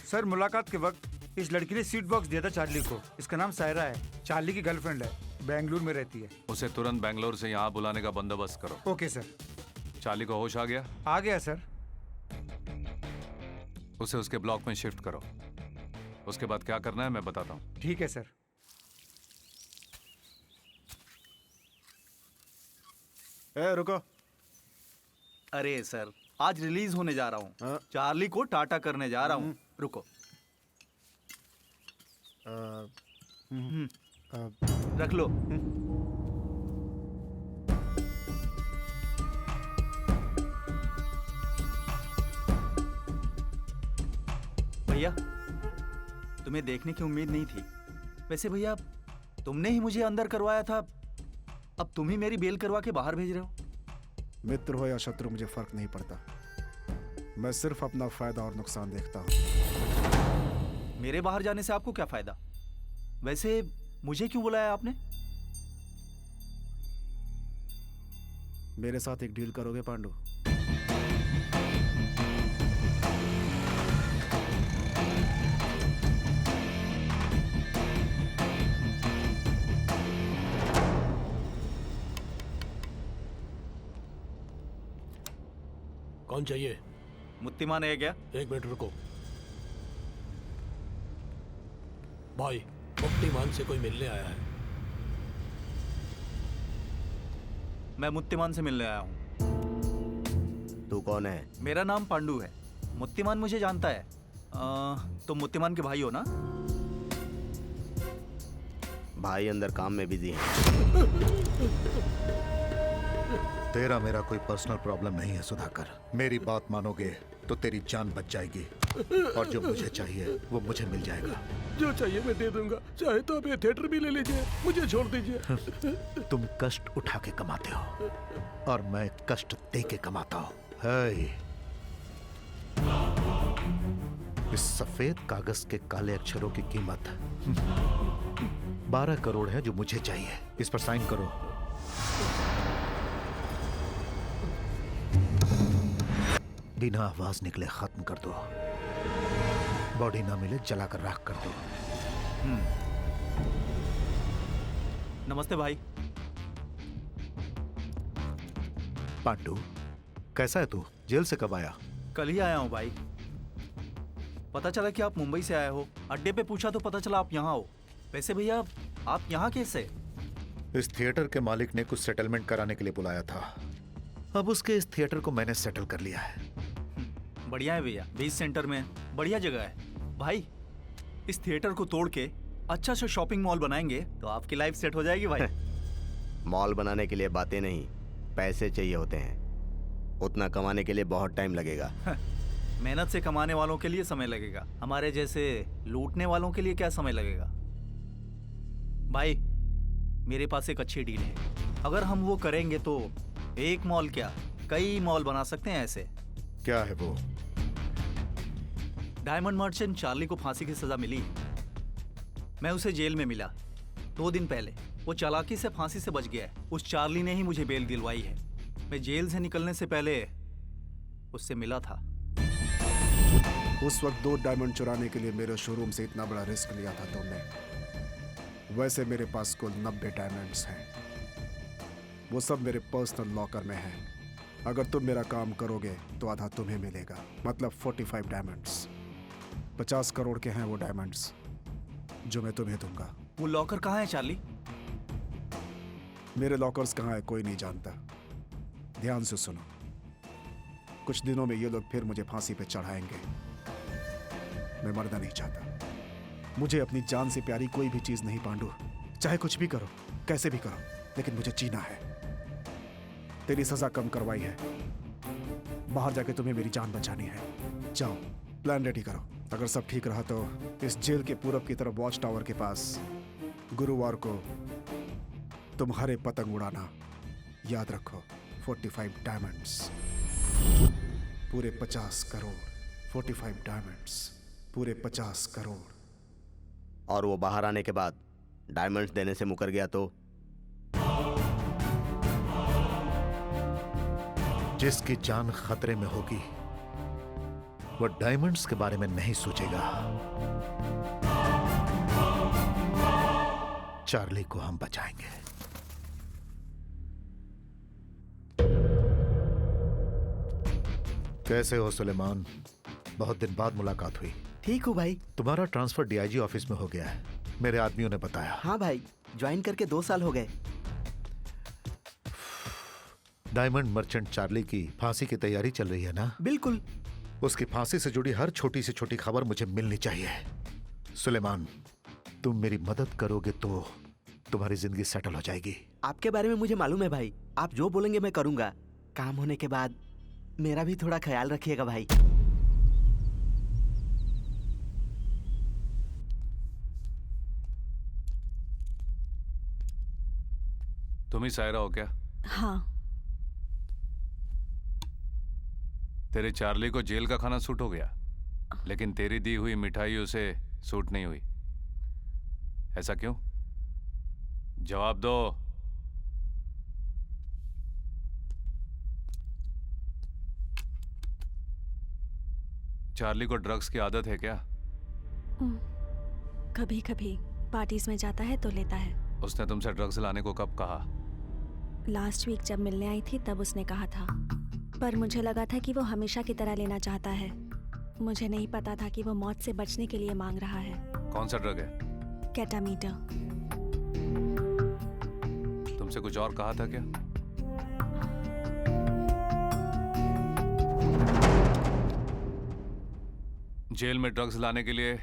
सर, मुलाकात के वक्त इस लड़की ने सीट बॉक्स दिया था चार्ली को। इसका नाम सायरा है, चार्ली की गर्लफ्रेंड है, बेंगलुरु में रहती है। उसे तुरंत बेंगलोर से यहाँ बुलाने का बंदोबस्त करो। Okay sir. चार्ली को होश आ गया? आ गया सर। उसे उसके ब्लॉक में शिफ्ट करो। उसके बाद क्या करना है मैं बताता हूँ। ठीक है सर। रुको। अरे सर, आज रिलीज होने जा रहा हूँ। चार्ली को टाटा करने जा रहा हूँ। रुको। रख लो। भैया, तुम्हें देखने की उम्मीद नहीं थी। वैसे भैया, तुमने ही मुझे अंदर करवाया था, अब तुम ही मेरी बेल करवा के बाहर भेज रहे हो। मित्र हो या शत्रु मुझे फर्क नहीं पड़ता। मैं सिर्फ अपना फायदा और नुकसान देखता हूँ। मेरे बाहर जाने से आपको क्या फायदा? वैसे मुझे क्यों बुलाया आपने? मेरे साथ एक डील करोगे पांडु? कौन चाहिए? मुत्तीमान है क्या? एक मिनट रुको। भाई, मुत्तीमान से कोई मिलने आया है। मैं मुत्तीमान से मिलने आया हूँ। तू कौन है? मेरा नाम पांडु है। मुत्तीमान मुझे जानता है। तुम मुत्तीमान के भाई हो ना? भाई अंदर काम में बिजी है। तेरा मेरा कोई पर्सनल प्रॉब्लम नहीं है सुधाकर। मेरी बात मानोगे तो तेरी जान बच जाएगी और जो मुझे चाहिए वो मुझे मिल जाएगा। जो चाहिए मैं दे दूंगा। चाहे तो आप ये थिएटर भी ले लीजिए, मुझे छोड़ दीजिए। तुम कष्ट उठा के कमाते हो और मैं कष्ट दे के कमाता हूँ। हे, इस सफेद कागज के काले अक्षरों की कीमत 12 करोड़ है जो मुझे चाहिए। इस पर साइन करो। बिना आवाज निकले खत्म कर दो। बॉडी ना मिले जलाकर राख कर दो। नमस्ते भाई। पांडु, कैसा है तू? जेल से कब आया? कल ही आया हूँ भाई। पता चला कि आप मुंबई से आए हो। अड्डे पे पूछा तो पता चला आप यहाँ हो। वैसे भैया, आप यहाँ कैसे? इस थिएटर के मालिक ने कुछ सेटलमेंट कराने के लिए बुलाया था। अब उसके इस थिएटर को मैंने सेटल कर लिया है। बढ़िया है भैया, बीच सेंटर में बढ़िया जगह है। भाई, इस थिएटर को तोड़ के अच्छा सा शॉपिंग मॉल बनाएंगे तो आपकी लाइफ सेट हो जाएगी भाई। मॉल बनाने के लिए बातें नहीं, पैसे चाहिए होते हैं। उतना कमाने के लिए बहुत टाइम लगेगा। मेहनत से कमाने वालों के लिए समय लगेगा, हमारे जैसे लूटने वालों के लिए क्या समय लगेगा? भाई, मेरे पास एक अच्छी डील है। अगर हम वो करेंगे तो एक मॉल क्या, कई मॉल बना सकते हैं ऐसे। क्या है वो? डायमंड मर्चेंट चार्ली को फांसी की सजा मिली। मैं उसे जेल में मिला। 2 दिन पहले वो चालाकी से फांसी से बच गया है। उस चार्ली ने ही मुझे बेल दिलवाई है। मैं जेल से निकलने से पहले उससे मिला था। उस वक्त 2 डायमंड चुराने के लिए मेरे शोरूम से इतना बड़ा रिस्क लिया था तुमने। वैसे मेरे पास कुल 90 डायमंड्स हैं। वो सब मेरे पर्सनल लॉकर में हैं। अगर तुम मेरा काम करोगे तो आधा तुम्हें मिलेगा, मतलब 45 डायमंड्स। 50 करोड़ के हैं वो डायमंड्स जो मैं तुम्हें दूंगा। वो लॉकर कहाँ है चार्ली? मेरे लॉकर्स कहाँ है कोई नहीं जानता। ध्यान से सुनो, कुछ दिनों में ये लोग फिर मुझे फांसी पे चढ़ाएंगे। मैं मरना नहीं चाहता। मुझे अपनी जान से प्यारी कोई भी चीज नहीं पांडु। चाहे कुछ भी करो, कैसे भी करो, लेकिन मुझे जीना है। तेरी सजा कम करवाई है, बाहर जाके तुम्हें मेरी जान बचानी है। जाओ, प्लान रेडी करो। अगर सब ठीक रहा तो इस जेल के पूरब की तरफ वॉच टावर के पास गुरुवार को तुम हरे पतंग उड़ाना। याद रखो, 45 डायमंड्स, पूरे 50 करोड़। 45 डायमंड्स, पूरे 50 करोड़। और वो बाहर आने के बाद डायमंड्स देने से मुकर गया तो? जिसकी जान खतरे में होगी वो डायमंड्स के बारे में नहीं सोचेगा। चार्ली को हम बचाएंगे। कैसे हो सुलेमान? बहुत दिन बाद मुलाकात हुई। ठीक हूँ भाई। तुम्हारा ट्रांसफर डीआईजी ऑफिस में हो गया है, मेरे आदमियों ने बताया। हाँ भाई, ज्वाइन करके 2 साल हो गए। डायमंड मर्चेंट चार्ली की फांसी की तैयारी चल रही है ना? बिल्कुल। उसकी फांसी से जुड़ी हर छोटी से छोटी खबर मुझे मिलनी चाहिए। सुलेमान, तुम मेरी मदद करोगे तो तुम्हारी जिंदगी सेटल हो जाएगी। आपके बारे में मुझे मालूम है भाई। आप जो बोलेंगे मैं करूंगा। काम होने के बाद मेरा भी थोड़ा ख्याल रखिएगा भाई। तुम ही सायरा हो क्या? हाँ। तेरे चार्ली को जेल का खाना सूट हो गया, लेकिन तेरी दी हुई मिठाई उसे सूट नहीं हुई। ऐसा क्यों? जवाब दो। चार्ली को ड्रग्स की आदत है क्या? कभी कभी पार्टीज में जाता है तो लेता है। उसने तुमसे ड्रग्स लाने को कब कहा? लास्ट वीक जब मिलने आई थी तब उसने कहा था, पर मुझे लगा था कि वो हमेशा की तरह लेना चाहता है। मुझे नहीं पता था कि वो मौत से बचने के लिए मांग रहा है। कौन सा ड्रग है? केटामीटर। तुमसे कुछ और कहा था क्या? जेल में ड्रग्स लाने के लिए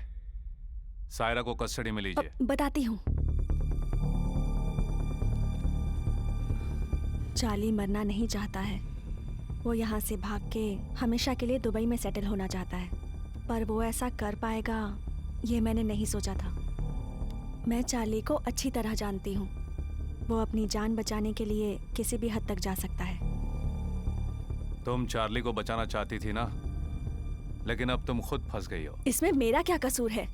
सायरा को कस्टडी में लीजिए। बताती हूँ। चार्ली मरना नहीं चाहता है। वो यहाँ से भाग के हमेशा के लिए दुबई में सेटल होना चाहता है, पर वो ऐसा कर पाएगा ये मैंने नहीं सोचा था। मैं चार्ली को अच्छी तरह जानती हूँ। वो अपनी जान बचाने के लिए किसी भी हद तक जा सकता है। तुम चार्ली को बचाना चाहती थी ना, लेकिन अब तुम खुद फंस गई हो। इसमें मेरा क्या कसूर है?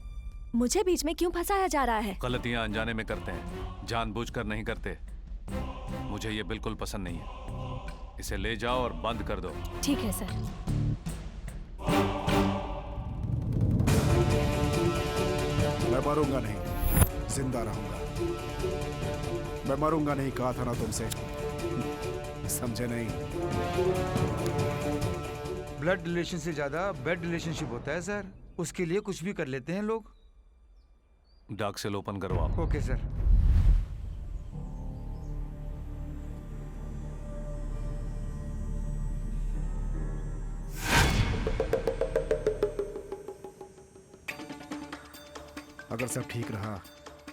मुझे बीच में क्यों फंसाया जा रहा है? गलतियां अनजाने में करते हैं, जानबूझकर नहीं करते। मुझे ये बिल्कुल पसंद नहीं है। इसे ले जाओ और बंद कर दो। ठीक है सर। मैं मरूंगा नहीं, जिंदा रहूंगा। मैं मरूंगा नहीं कहा था ना तुमसे, समझे नहीं? ब्लड रिलेशन से ज्यादा बेड रिलेशनशिप होता है सर। उसके लिए कुछ भी कर लेते हैं लोग। डार्क सेल ओपन करवाओ। Okay sir. अगर सब ठीक रहा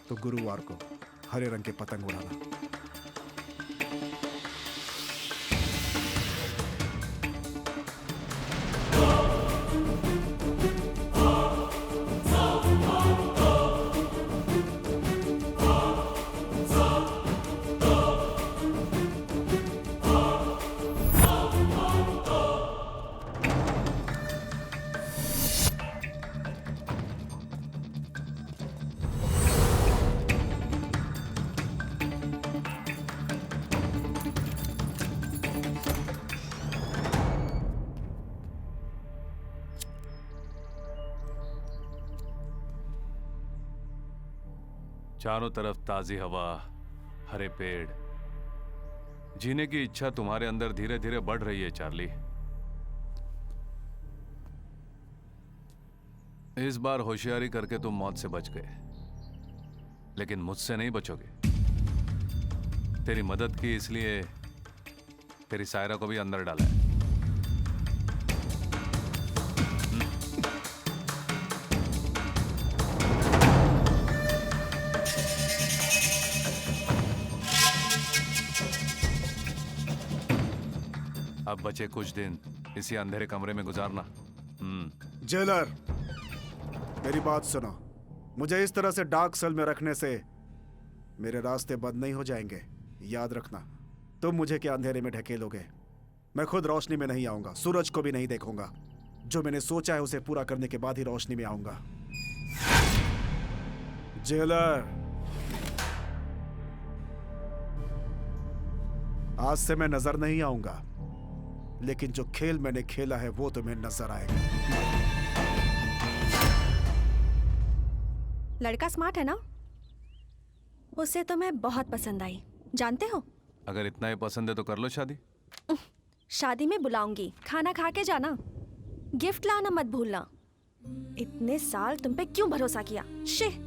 तो गुरुवार को हरे रंग के पतंग उड़ाना। चारों तरफ ताजी हवा, हरे पेड़, जीने की इच्छा तुम्हारे अंदर धीरे धीरे बढ़ रही है चार्ली। इस बार होशियारी करके तुम मौत से बच गए, लेकिन मुझसे नहीं बचोगे। तेरी मदद की इसलिए तेरी सायरा को भी अंदर डाला है। अब बचे कुछ दिन इसी अंधेरे कमरे में गुजारना। जेलर, मेरी बात सुनो। मुझे इस तरह से डार्क सेल में रखने से मेरे रास्ते बंद नहीं हो जाएंगे। याद रखना, तुम मुझे क्या अंधेरे में ढकेलोगे? मैं खुद रोशनी में नहीं आऊंगा, सूरज को भी नहीं देखूंगा। जो मैंने सोचा है उसे पूरा करने के बाद ही रोशनी में आऊंगा। जेलर, आज से मैं नजर नहीं आऊंगा, लेकिन जो खेल मैंने खेला है वो तुम्हें नजर आएगा। लड़का स्मार्ट है ना? उसे तो मैं बहुत पसंद आई, जानते हो? अगर इतना ही पसंद है तो कर लो शादी। शादी में बुलाऊंगी, खाना खा के जाना। गिफ्ट लाना मत भूलना। इतने साल तुम पे क्यों भरोसा किया? शिह,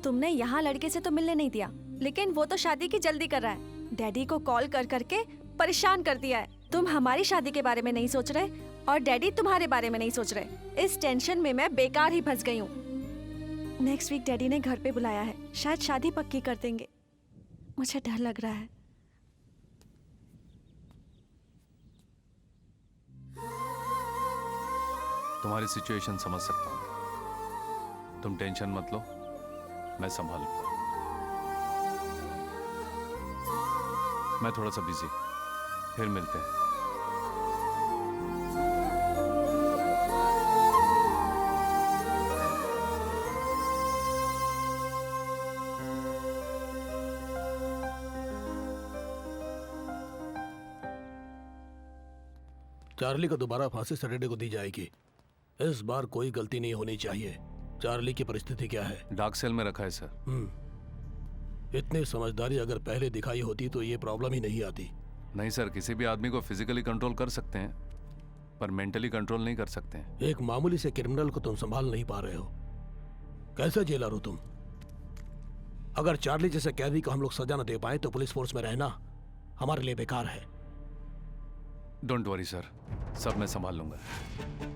तुमने यहाँ लड़के से तो मिलने नहीं दिया, लेकिन वो तो शादी की जल्दी कर रहा है। डैडी को कॉल कर करके परेशान कर दिया है। तुम हमारी शादी के बारे में नहीं सोच रहे और डैडी तुम्हारे बारे में नहीं सोच रहे। इस टेंशन में मैं बेकार ही फंस गई हूँ। नेक्स्ट वीक डैडी ने घर पे बुलाया है, शायद शादी पक्की कर देंगे। मुझे डर लग रहा है। तुम्हारी सिचुएशन समझ सकता हूँ, तुम टेंशन मत लो, मैं संभालूंगा। मैं थोड़ा सा बिजी, फिर मिलते हैं। चार्ली को दोबारा फांसी सैटरडे को दी जाएगी। इस बार कोई गलती नहीं होनी चाहिए। चार्ली की परिस्थिति क्या है? डार्क सेल में रखा है सर। इतनी समझदारी अगर पहले दिखाई होती तो ये प्रॉब्लम ही नहीं आती। नहीं सर, किसी भी आदमी को फिजिकली कंट्रोल कर सकते हैं, पर मेंटली कंट्रोल नहीं कर सकते हैं। एक मामूली से क्रिमिनल को तुम संभाल नहीं पा रहे हो। कैसे जेलर हो तुम? अगर चार्ली जैसे कैदी को हम लोग सजा न दे पाए तो पुलिस फोर्स में रहना हमारे लिए बेकार है। डोंट वरी सर, सब मैं संभाल लूंगा।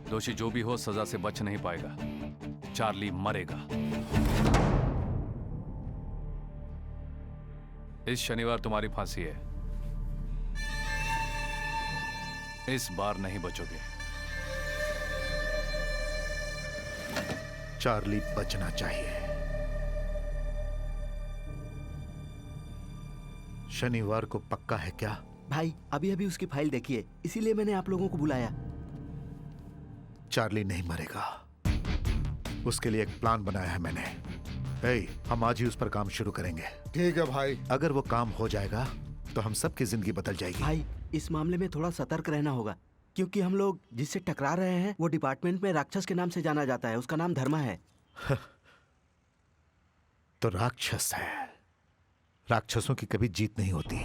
दोषी जो भी हो सजा से बच नहीं पाएगा। चार्ली मरेगा। इस शनिवार तुम्हारी फांसी है। इस बार नहीं बचोगे। चार्ली बचना चाहिए। शनिवार को पक्का है क्या? भाई अभी अभी उसकी फाइल देखिए, इसीलिए मैंने आप लोगों को बुलाया। चार्ली नहीं मरेगा, उसके लिए एक प्लान बनाया है मैंने। हम आज ही उस पर काम शुरू करेंगे। ठीक है भाई। अगर वो काम हो जाएगा तो हम सबकी जिंदगी बदल जाएगी। भाई इस मामले में थोड़ा सतर्क रहना होगा, क्योंकि हम लोग जिससे टकरा रहे हैं वो डिपार्टमेंट में राक्षस के नाम से जाना जाता है। उसका नाम धर्मा है। तो राक्षस है। राक्षसों की कभी जीत नहीं होती।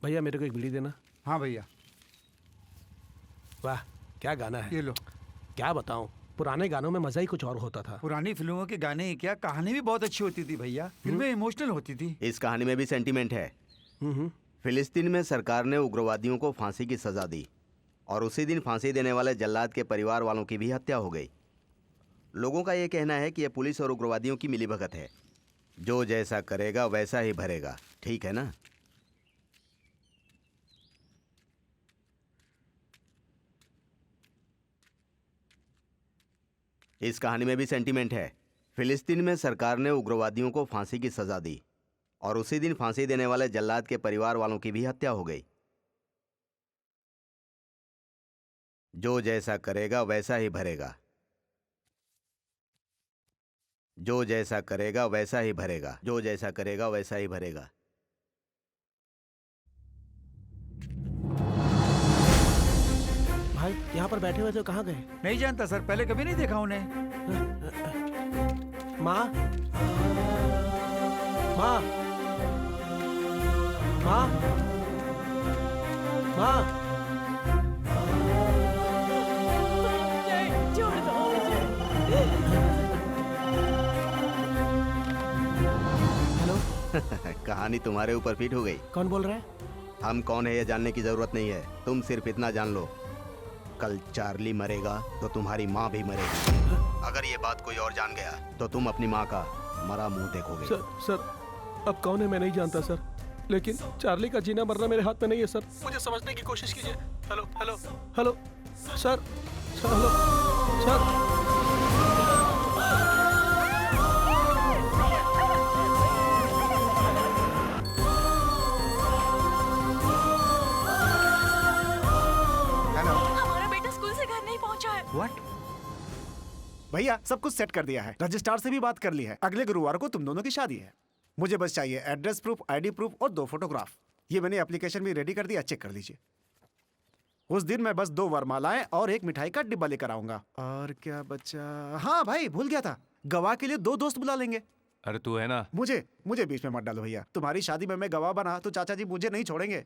भैया मेरे को एक बीड़ी देना। हाँ भैया। वाह क्या गाना है। ये लो। क्या बताऊं, पुराने गानों में मजा ही कुछ और होता था। पुरानी फिल्मों के गाने ही क्या, कहानी भी बहुत अच्छी होती थी भैया। फिल्में इमोशनल होती थी। इस कहानी में भी सेंटीमेंट है। फिलिस्तीन में सरकार ने उग्रवादियों को फांसी की सजा दी और उसी दिन फांसी देने वाले जल्लाद के परिवार वालों की भी हत्या हो गई। लोगों का यह कहना है कि यह पुलिस और उग्रवादियों की मिलीभगत है। जो जैसा करेगा वैसा ही भरेगा, ठीक है ना? इस कहानी में भी सेंटीमेंट है। फिलिस्तीन में सरकार ने उग्रवादियों को फांसी की सजा दी और उसी दिन फांसी देने वाले जल्लाद के परिवार वालों की भी हत्या हो गई। जो जैसा करेगा वैसा ही भरेगा। जो जैसा करेगा वैसा ही भरेगा। जो जैसा करेगा वैसा ही भरेगा। भाई यहाँ पर बैठे हुए थे, कहाँ गए? नहीं जानता सर, पहले कभी नहीं देखा उन्हें। माँ, माँ, माँ, माँ। छोड़ दो मुझे। हेलो। कहानी तुम्हारे ऊपर फिट हो गई। कौन बोल रहा है? हम कौन है ये जानने की जरूरत नहीं है, तुम सिर्फ इतना जान लो, कल चार्ली मरेगा तो तुम्हारी माँ भी मरेगी। अगर ये बात कोई और जान गया तो तुम अपनी माँ का मरा मुंह देखोगे। सर, अब कौन है मैं नहीं जानता सर, लेकिन चार्ली का जीना मरना मेरे हाथ में नहीं है सर। मुझे समझने की कोशिश कीजिए। Hello hello hello sir, hello sir. What? भैया सब कुछ सेट कर दिया है, रजिस्ट्रार से भी बात कर ली है। अगले गुरुवार को तुम दोनों की शादी है। मुझे बस चाहिए एड्रेस प्रूफ, आईडी प्रूफ और 2 फोटोग्राफ। ये मैंने एप्लीकेशन भी रेडी कर दिया, चेक कर लीजिए। उस दिन मैं बस 2 वरमालाएं और 1 मिठाई का डिब्बा लेकर आऊंगा। और क्या बचा? हाँ भाई, भूल गया था, गवाह के लिए 2 दोस्त बुला लेंगे। अरे तू है ना। मुझे बीच में मत डालो भैया। तुम्हारी शादी में मैं गवाह बना तो चाचा जी मुझे नहीं छोड़ेंगे।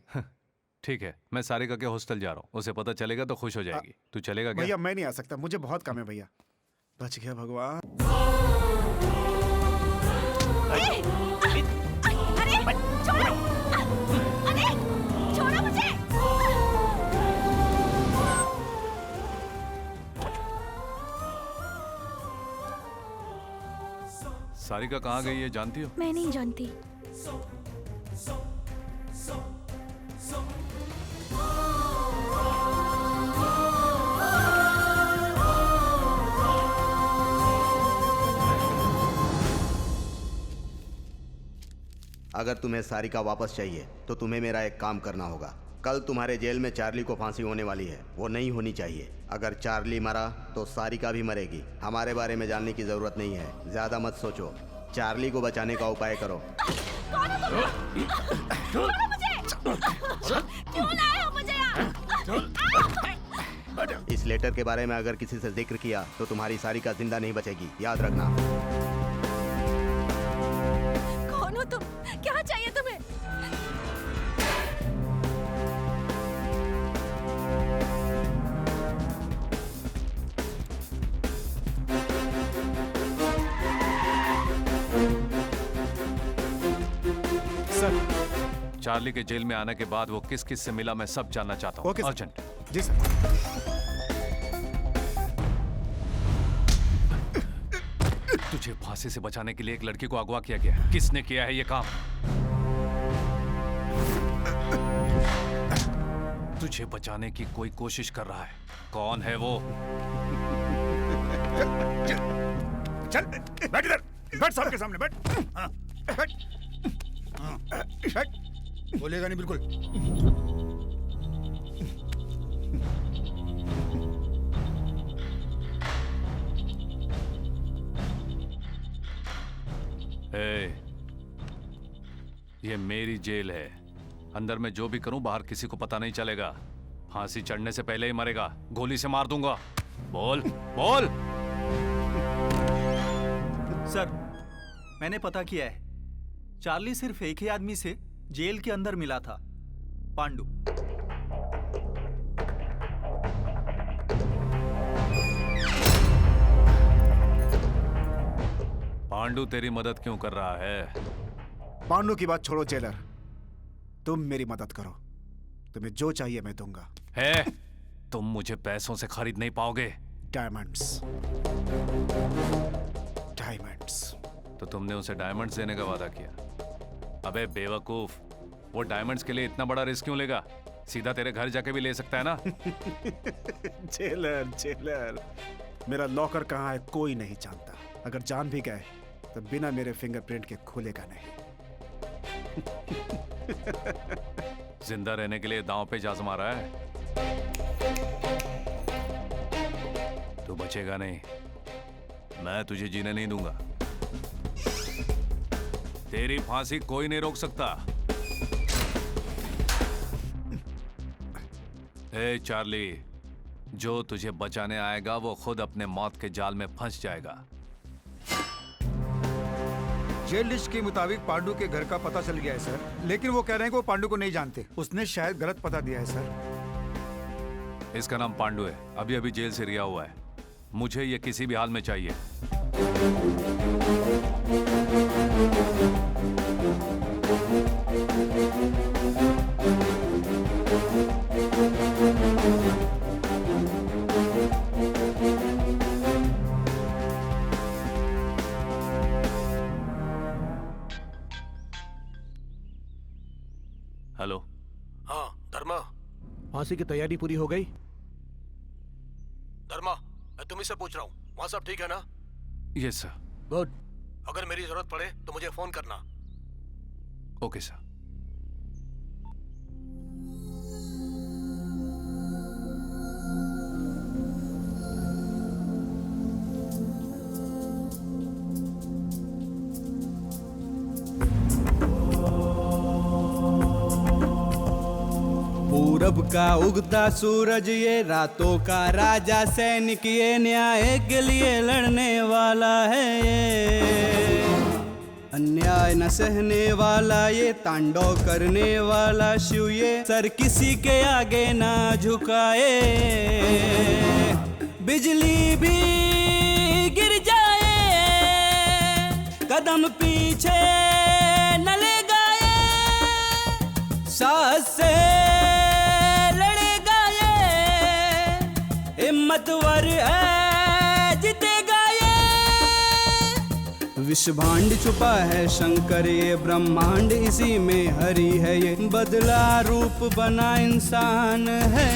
ठीक है, मैं सारिका के हॉस्टल जा रहा हूँ, उसे पता चलेगा तो खुश हो जाएगी। तू चलेगा क्या? भैया मैं नहीं आ सकता, मुझे बहुत काम है भैया। बच गया भगवान। अरे छोड़ो, अरे छोड़ो मुझे। सारिका कहाँ गई है जानती हो? मैं नहीं जानती। अगर तुम्हें सारिका वापस चाहिए तो तुम्हें मेरा एक काम करना होगा। कल तुम्हारे जेल में चार्ली को फांसी होने वाली है, वो नहीं होनी चाहिए। अगर चार्ली मरा तो सारिका भी मरेगी। हमारे बारे में जानने की जरूरत नहीं है, ज्यादा मत सोचो, चार्ली को बचाने का उपाय करो। क्यों लाए हो मुझे यहाँ? इस लेटर के बारे में अगर किसी से जिक्र किया तो तुम्हारी सारिका जिंदा नहीं बचेगी, याद रखना। कौन हो तुम? क्या चाहिए तुम्हें? सर, चार्ली के जेल में आने के बाद वो किस किस से मिला मैं सब जानना चाहता हूँ। Okay urgent. जी सर। तुझे फांसी से बचाने के लिए एक लड़की को अगवा किया गया। किसने किया है ये काम? तुझे बचाने की कोई कोशिश कर रहा है। कौन है वो? चल बैठ इधर, बैठ साहब के सामने, बैठ। हाँ, बैठ। हाँ, बैठ। बोलेगा नहीं बिल्कुल। ये मेरी जेल है। अंदर मैं जो भी करूं बाहर किसी को पता नहीं चलेगा। फांसी चढ़ने से पहले ही मरेगा, गोली से मार दूंगा। बोल बोल। सर, मैंने पता किया है, चार्ली सिर्फ एक ही आदमी से जेल के अंदर मिला था, पांडु। पांडु तेरी मदद क्यों कर रहा है? पांडु की बात छोड़ो जेलर, तुम मेरी मदद करो। तुम्हें जो चाहिए मैं दूंगा। है, तुम मुझे पैसों से खरीद नहीं पाओगे। Diamonds, diamonds. तो तुमने उसे डायमंड्स देने का वादा किया। अबे बेवकूफ, वो डायमंड्स के लिए इतना बड़ा रिस्क क्यों लेगा? सीधा तेरे घर जाके भी ले सकता है ना। जेलर, जेलर, मेरा लॉकर कहाँ है कोई नहीं जानता। अगर जान भी गए तो बिना मेरे फिंगरप्रिंट के खुलेगा नहीं। जिंदा रहने के लिए दांव पे जा मारा है। तू बचेगा नहीं, मैं तुझे जीने नहीं दूंगा। तेरी फांसी कोई नहीं रोक सकता। ए चार्ली, जो तुझे बचाने आएगा वो खुद अपने मौत के जाल में फंस जाएगा। जेल लिस्ट के मुताबिक पांडु के घर का पता चल गया है सर, लेकिन वो कह रहे हैं कि वो पांडु को नहीं जानते। उसने शायद गलत पता दिया है सर। इसका नाम पांडु है, अभी अभी जेल से रिहा हुआ है। मुझे ये किसी भी हाल में चाहिए। हेलो। हाँ धर्मा, फांसी की तैयारी पूरी हो गई? धर्मा, मैं तुम्ही से पूछ रहा हूँ, वहाँ सब ठीक है ना? Yes sir. गुड। अगर मेरी जरूरत पड़े तो मुझे फोन करना। Okay sir. पूरब का उगता सूरज ये रातों का राजा, सैनिक ये न्याय के लिए लड़ने वाला है। ये अन्याय न सहने वाला, ये तांडव करने वाला शिव, ये सर किसी के आगे ना झुकाए। बिजली भी गिर जाए, कदम पीछे न ले गाए, साहस से हिम्मतवर है जीतेगा ये। विश्वभांड छुपा है शंकर, ये ब्रह्मांड इसी में हरि है। ये बदला रूप बना इंसान है।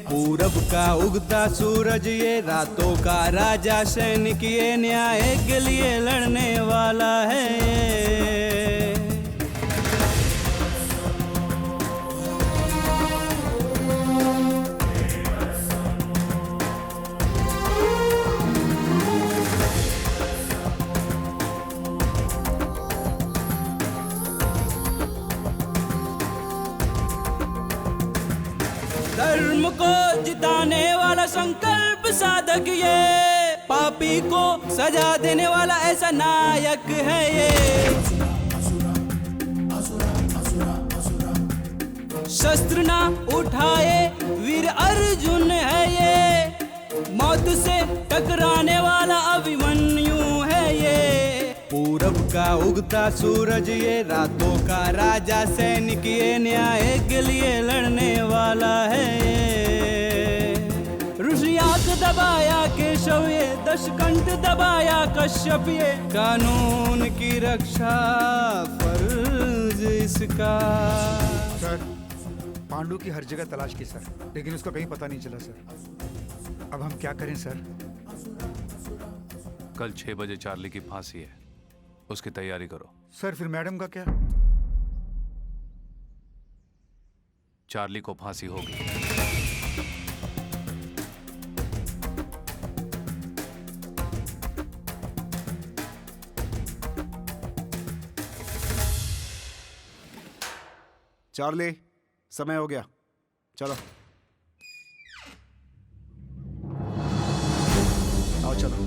पूरब का उगता सूरज ये रातों का राजा, सैनिक ये न्याय के लिए लड़ने वाला है। धर्म को जिताने वाला संकल्प साधक ये, पापी को सजा देने वाला ऐसा नायक है ये। शस्त्र ना उठाए वीर अर्जुन है ये, मौत से टकराने वाला अभिमन्यु है ये। पूरब का उगता सूरज ये रातों का राजा, सैनिक ये न्याय के लिए लड़ने वाला है। ऋषि आंख दबाया केशव ये, दशकंठ दबाया कश्यप ये, कानून की रक्षा फर्ज इसका। सर, पांडु की हर जगह तलाश की सर, लेकिन उसका कहीं पता नहीं चला सर। अब हम क्या करें सर? कल 6 बजे चार्ली की फांसी है, उसकी तैयारी करो। सर फिर मैडम का क्या? चार्ली को फांसी होगी। चार्ली, समय हो गया, चलो आओ चलो।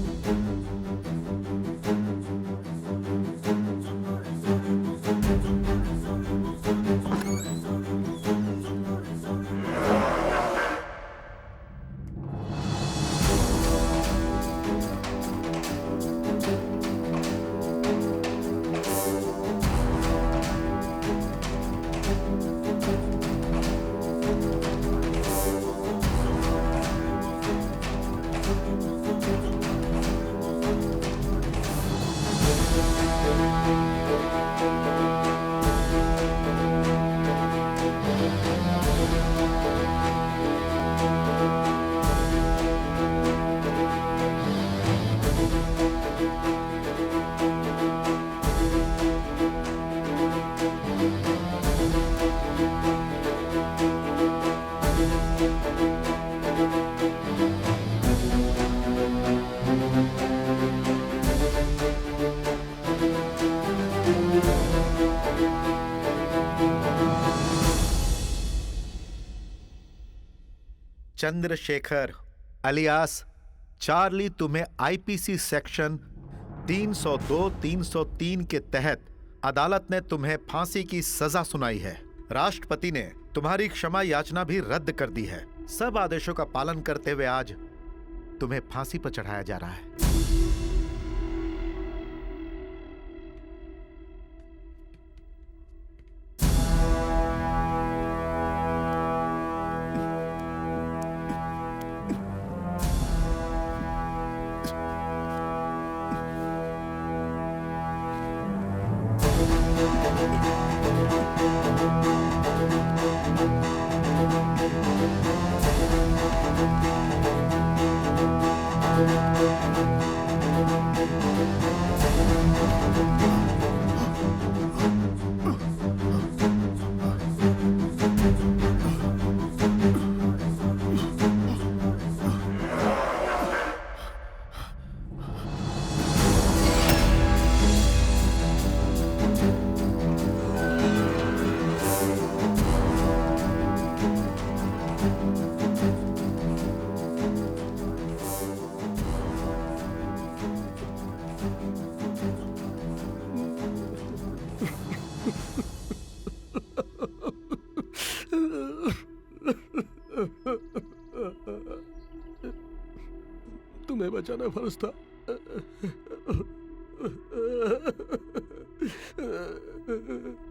चंद्रशेखर अलियास चार्ली, तुम्हें आईपीसी सेक्शन 302-303 के तहत अदालत ने तुम्हें फांसी की सजा सुनाई है। राष्ट्रपति ने तुम्हारी क्षमा याचना भी रद्द कर दी है। सब आदेशों का पालन करते हुए आज तुम्हें फांसी पर चढ़ाया जा रहा है। तुम्हें बचाना फर्ज था।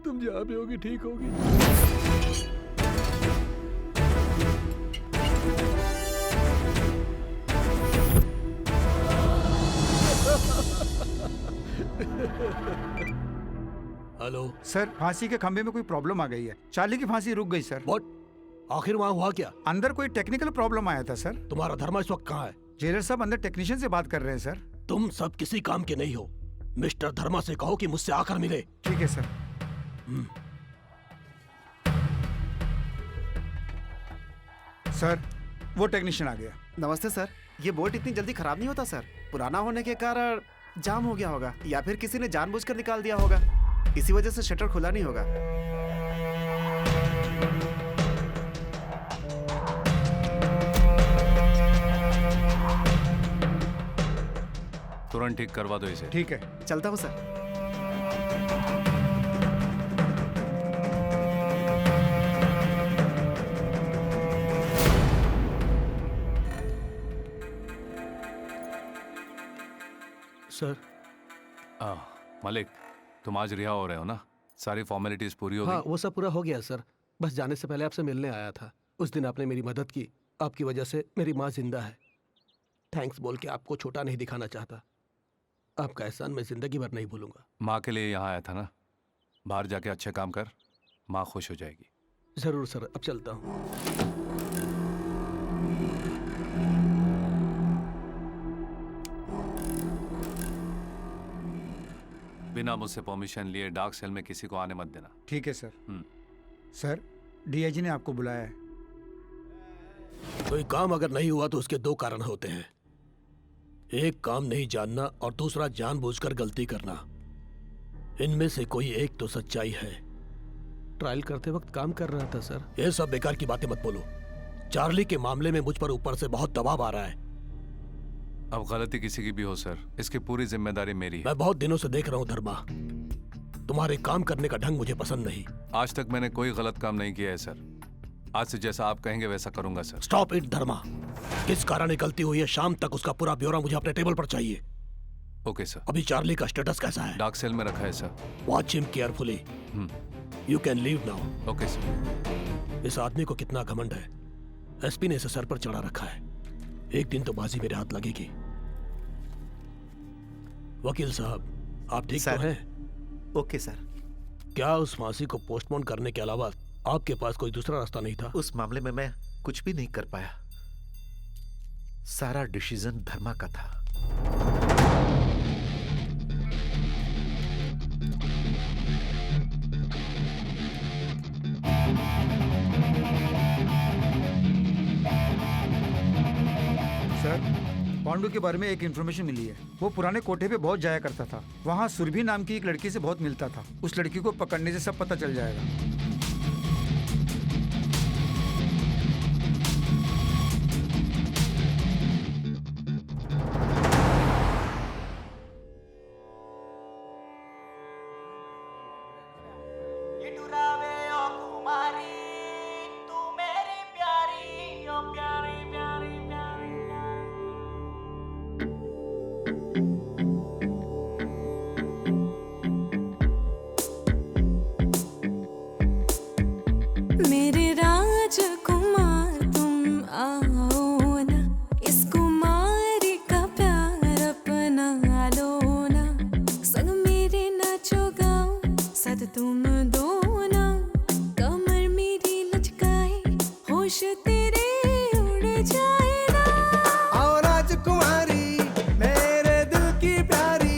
तुम जहां भी होगी ठीक होगी। हेलो सर, फांसी के खंभे में कोई प्रॉब्लम आ गई है। चार्ली की फांसी रुक गई सर। व्हाट? आखिर वहां हुआ क्या? अंदर कोई टेक्निकल प्रॉब्लम आया था सर। तुम्हारा धर्मा इस वक्त कहाँ है? जेलर साहब अंदर टेक्नीशियन से बात कर रहे हैं सर। तुम सब किसी काम के नहीं हो। मिस्टर धर्मा से कहो कि मुझसे आकर मिले। ठीक है सर। सर, वो टेक्नीशियन आ गया। नमस्ते सर। ये बोल्ट इतनी जल्दी खराब नहीं होता सर। पुराना होने के कारण जाम हो गया होगा, या फिर किसी ने जानबूझकर निकाल दिया होगा। इसी वजह से शटर खुला नहीं होगा। तुरंत ठीक करवा दो इसे। ठीक है, चलता हूँ सर। सर। मलिक, तुम आज रिहा हो रहे हो ना? सारी फॉर्मेलिटीज पूरी हो गई? हाँ, वो सब पूरा हो गया सर। बस जाने से पहले आपसे मिलने आया था। उस दिन आपने मेरी मदद की। आपकी वजह से मेरी माँ जिंदा है। थैंक्स बोल के आपको छोटा नहीं दिखाना चाहता। आपका एहसान मैं जिंदगी भर नहीं भूलूंगा। माँ के लिए यहाँ आया था ना? बाहर जाके अच्छे काम कर, माँ खुश हो जाएगी। जरूर सर, अब चलता हूँ। बिना मुझसे परमिशन लिए डार्क सेल में किसी को आने मत देना। ठीक है सर। सर, डीआईजी ने आपको बुलाया है। कोई काम अगर नहीं हुआ तो उसके दो कारण होते हैं। एक, काम नहीं जानना, और दूसरा, जानबूझकर गलती करना। इनमें से कोई एक तो सच्चाई है। ट्रायल करते वक्त काम कर रहा था सर। ये सब बेकार की बातें मत बोलो। चार्ली के मामले में मुझ पर ऊपर से बहुत दबाव आ रहा है। अब गलती किसी की भी हो सर, इसकी पूरी जिम्मेदारी मेरी है। मैं बहुत दिनों से देख रहा हूँ धर्मा, तुम्हारे काम करने का ढंग मुझे पसंद नहीं। आज तक मैंने कोई गलत काम नहीं किया है सर। आज से जैसा आप कहेंगे वैसा करूंगा सर। स्टॉप इट धर्मा। किस कारण ये गलती हुई है, शाम तक उसका पूरा ब्यौरा मुझे अपने टेबल पर चाहिए। Okay sir. अभी चार्ली का स्टेटस कैसा है? डार्क सेल में रखा है sir. Watch him carefully. You can leave now. Okay sir. इस आदमी को कितना घमंड है। एसपी ने इसे सर पर चढ़ा रखा है। एक दिन तो बाजी मेरे हाथ लगेगी। वकील साहब, आप ठीक तो हैं? Okay sir. क्या उस फांसी को पोस्टपोन करने के अलावा आपके पास कोई दूसरा रास्ता नहीं था? उस मामले में मैं कुछ भी नहीं कर पाया। सारा डिसीजन धर्मा का था। सर, पांडु के बारे में एक इन्फॉर्मेशन मिली है। वो पुराने कोठे पे बहुत जाया करता था। वहाँ सुरभि नाम की एक लड़की से बहुत मिलता था। उस लड़की को पकड़ने से सब पता चल जाएगा। ठिठुरावे ओ कुमारी तू मेरी प्यारी ओ प्यारी प्यारी प्यारी मेरे राजकुमार तुम आओ ना, इस कुमारी का प्यार अपना लो ना, संग मेरे नाचो गाओ साथ तुम दो ना, कमर मेरी लचकाए होश तेरे उड़ जाए ना। आओ राजकुमारी मेरे दिल की प्यारी,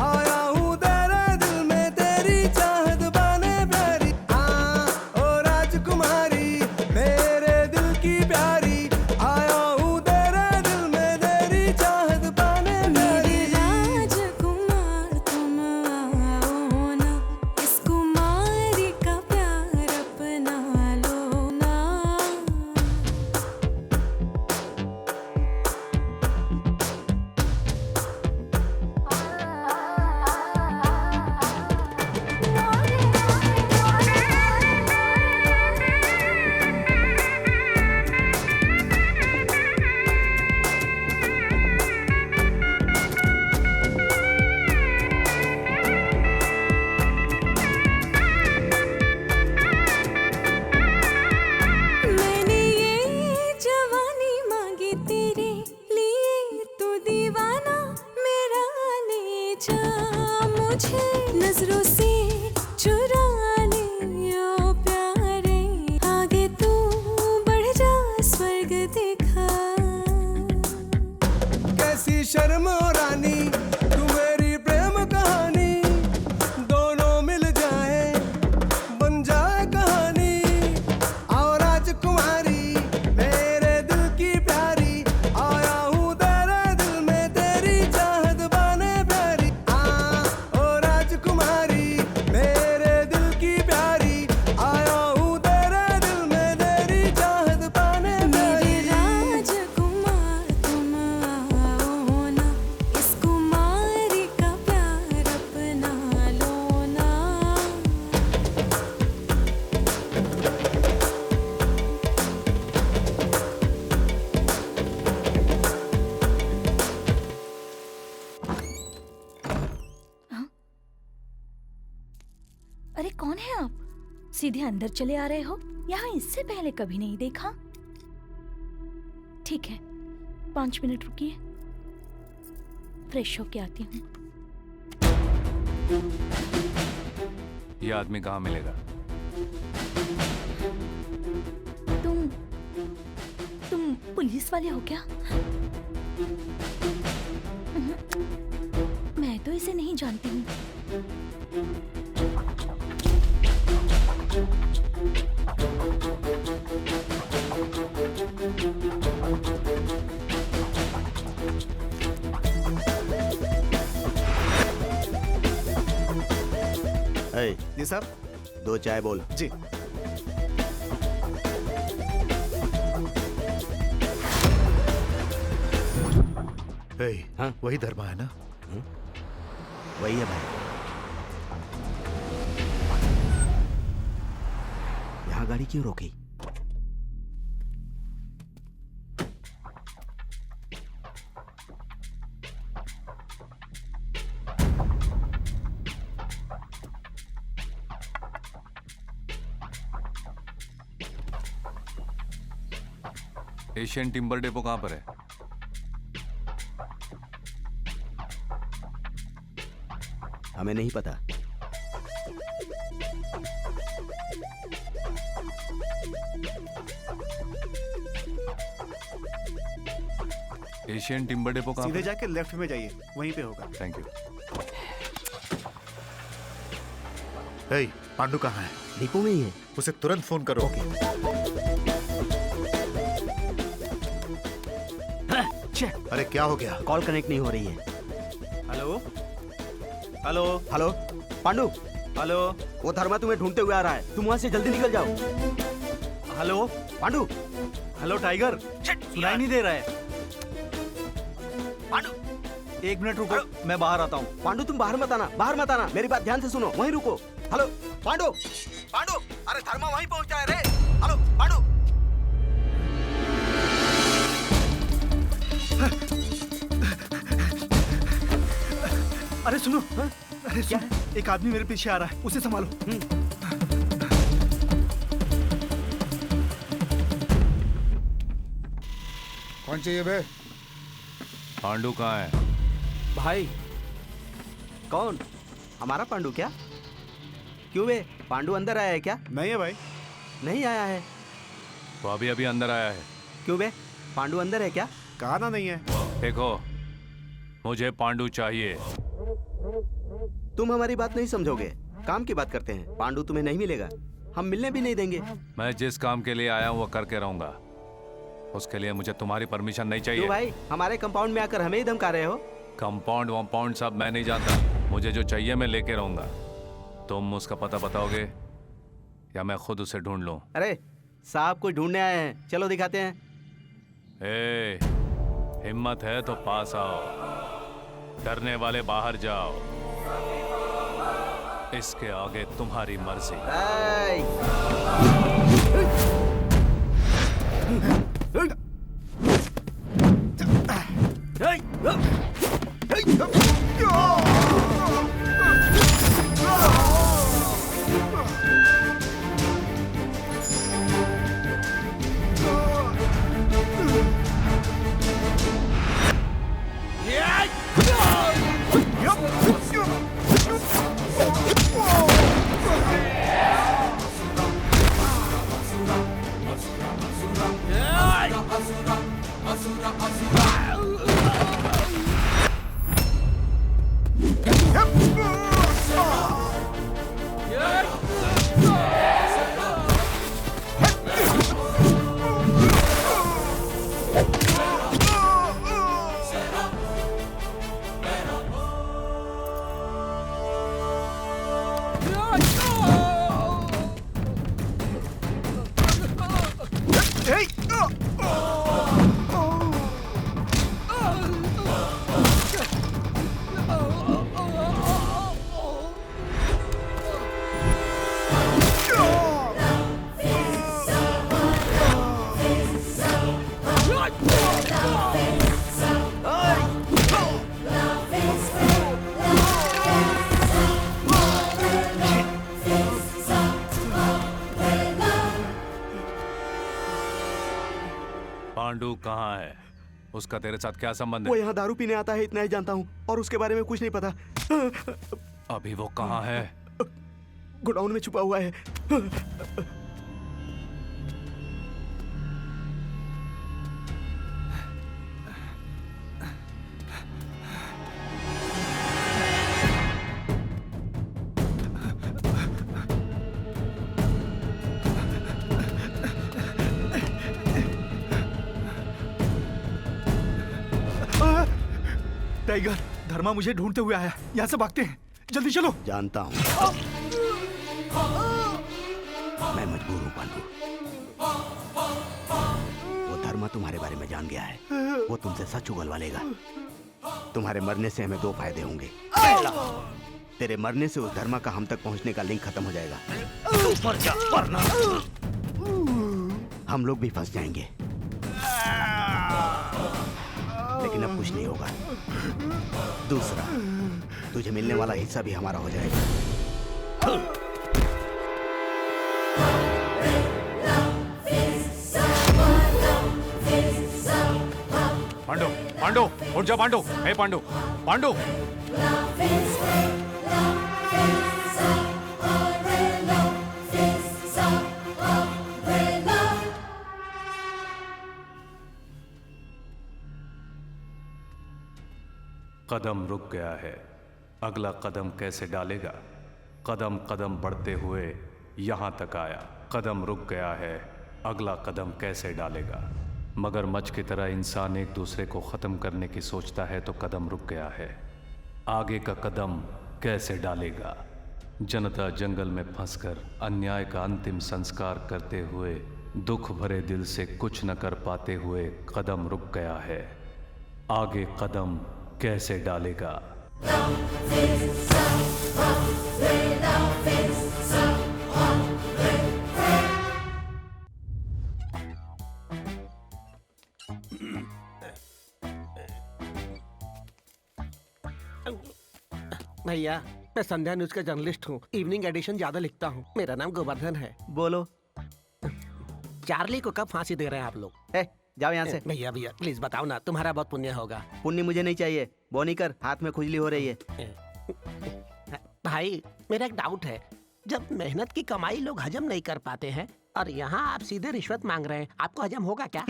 आया हूँ तेरे दिल में तेरी चाहत बने प्यारी। ओ राजकुमारी मेरे दिल की प्यारी, आया हूँ तेरे दिल में तेरी चाहत बने प्यारी। राजकुमार तुम आओ ना, इस कुमारी का प्यार अपना लो ना। मैंने ये जवानी मांगी तेरे लिए, तू दीवाना मेरा ले जा, मुझे नजरों से चुरा ले ओ प्यारे, आगे तू बढ़ जा स्वर्ग दिखा। कैसी शर्म हो रानी तू मेरी प्रेम कहानी, दोनों मिल जाए बन जाए कहानी। आओ राजकुमारी मेरे दिल की प्यारी, आया हूँ तेरे दिल में तेरी चाहत बने प्यारी। ओ राजकुमारी मेरे दिल की प्यारी, आया हूँ तेरे दिल में तेरी चाहत बने मेरे प्यारी। राजकुमार तुम आओ ना, इस कुमारी का प्यार अपना लो ना। अरे कौन है आप? सीधे अंदर चले आ रहे हो? यहाँ इससे पहले कभी नहीं देखा। ठीक है, 5 मिनट रुकिए, फ्रेश होके आती हूँ। ये आदमी कहाँ मिलेगा? तुम पुलिस वाले हो क्या? मैं तो इसे नहीं जानती हूँ। जी सर, 2 चाय बोल। जी। हाँ? वही धर्मा है ना? वही है भाई। यहाँ गाड़ी क्यों रोकी? एशियन टिम्बर डेपो कहाँ पर है? हमें नहीं पता। एशियन टिम्बर डेपो कहाँ सीधे पर? जाके लेफ्ट में जाइए, वहीं पे होगा। Thank you. पांडु कहाँ है? डिपो में ही है। उसे तुरंत फोन करो। अरे क्या हो गया? कॉल कनेक्ट नहीं हो रही है। Hello hello hello Pandu. Hello, वो धर्मा तुम्हें ढूंढते हुए आ रहा है, तुम वहां से जल्दी निकल जाओ। हेलो पांडु। हेलो टाइगर, सुनाई नहीं दे रहा है। पांडु 1 मिनट रुको, मैं बाहर आता हूँ। पांडु तुम बाहर मत आना, बाहर मत आना, मेरी बात ध्यान से सुनो, वहीं रुको। हेलो पांडु, पांडु, अरे धर्मा वहीं पहुंचा है रे। हेलो पांडु। अरे सुनो, अरे सुनो, एक आदमी मेरे पीछे आ रहा है, उसे संभालो। कौन चाहिए बे? पांडु कहाँ है? भाई कौन? हमारा पांडु क्या? क्यों बे, पांडु अंदर आया है क्या? नहीं है भाई। नहीं आया है। वो अभी अभी अंदर आया है। क्यों बे, पांडु अंदर है क्या? कहा ना नहीं है। देखो, मुझे पांडु चाहिए। तुम हमारी बात नहीं समझोगे, काम की बात करते हैं। पांडु तुम्हें नहीं मिलेगा, हम मिलने भी नहीं देंगे। मैं जिस काम के लिए आया हूँ वो करके रहूंगा, उसके लिए मुझे तुम्हारी परमिशन नहीं चाहिए। क्यों भाई, हमारे कंपाउंड में आकर हमें ही धमका रहे हो? कंपाउंड वंपाउंड सब मैं नहीं जानता, मुझे जो चाहिए मैं लेके रहूंगा। तुम उसका पता बताओगे या मैं खुद उसे ढूंढ लूं? अरे साहब कोई ढूंढने आए हैं, चलो दिखाते हैं। ए, हिम्मत है तो पास आओ, डरने वाले बाहर जाओ, इसके आगे तुम्हारी मर्जी। पांडु कहाँ है? उसका तेरे साथ क्या संबंध है? वो यहाँ दारू पीने आता है, इतना ही जानता हूँ, और उसके बारे में कुछ नहीं पता। अभी वो कहाँ है? गोडाउन में छुपा हुआ है। टाइगर, धर्मा मुझे ढूंढते हुए आया, यहाँ से भागते हैं, जल्दी चलो। जानता हूँ, मैं मजबूर हूँ पांडु। वो धर्मा तुम्हारे बारे में जान गया है, वो तुमसे सच उगलवा लेगा। तुम्हारे मरने से हमें दो फायदे होंगे। पहला, तेरे मरने से उस धर्मा का हम तक पहुंचने का लिंक खत्म हो जाएगा। तू मर जा, वरना हम लोग भी फंस जाएंगे। लेकिन अब कुछ नहीं होगा। दूसरा, तुझे मिलने वाला हिस्सा भी हमारा हो जाएगा। पांडु, पांडु, उठ जा पांडु। हे पांडु, पांडु। कदम रुक गया है, अगला कदम कैसे डालेगा? कदम कदम बढ़ते हुए यहाँ तक आया, कदम रुक गया है, अगला कदम कैसे डालेगा? मगरमच्छ की तरह इंसान एक दूसरे को ख़त्म करने की सोचता है तो कदम रुक गया है, आगे का कदम कैसे डालेगा? जनता जंगल में फंसकर अन्याय का अंतिम संस्कार करते हुए दुख भरे दिल से कुछ न कर पाते हुए कदम रुक गया है, आगे कदम कैसे डालेगा? भैया, मैं संध्या न्यूज का जर्नलिस्ट हूँ। इवनिंग एडिशन ज्यादा लिखता हूँ। मेरा नाम गोवर्धन है। बोलो। चार्ली को कब फांसी दे रहे हैं आप लोग? जाओ यहाँ से। भैया भैया प्लीज बताओ ना, तुम्हारा बहुत पुण्य होगा। पुण्य मुझे नहीं चाहिए। बोनी कर, हाथ में खुजली हो रही है। भाई मेरा एक डाउट है, जब मेहनत की कमाई लोग हजम नहीं कर पाते हैं और यहाँ आप सीधे रिश्वत मांग रहे हैं, आपको हजम होगा क्या?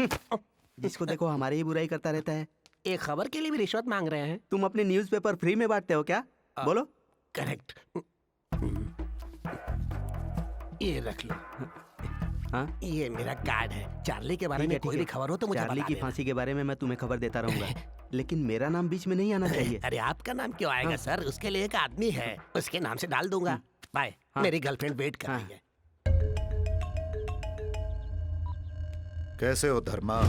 जिसको देखो हमारी ही बुराई करता रहता है। एक खबर के लिए भी रिश्वत मांग रहे हैं? तुम अपने न्यूज़पेपर फ्री में बांटते हो क्या? बोलो। करेक्ट। ये रख लो। हाँ? ये मेरा कार्ड है। चार्ली के बारे में कोई भी खबर हो तो मुझे चार्ली बता की देना। फांसी के बारे में मैं तुम्हें खबर देता रहूंगा, लेकिन मेरा नाम बीच में नहीं आना चाहिए। अरे आपका नाम क्यों आएगा सर? उसके लिए एक आदमी है, उसके नाम से डाल दूंगा। बाय। मेरी गर्लफ्रेंड वेट कर रही है। कैसे हो धर्मा?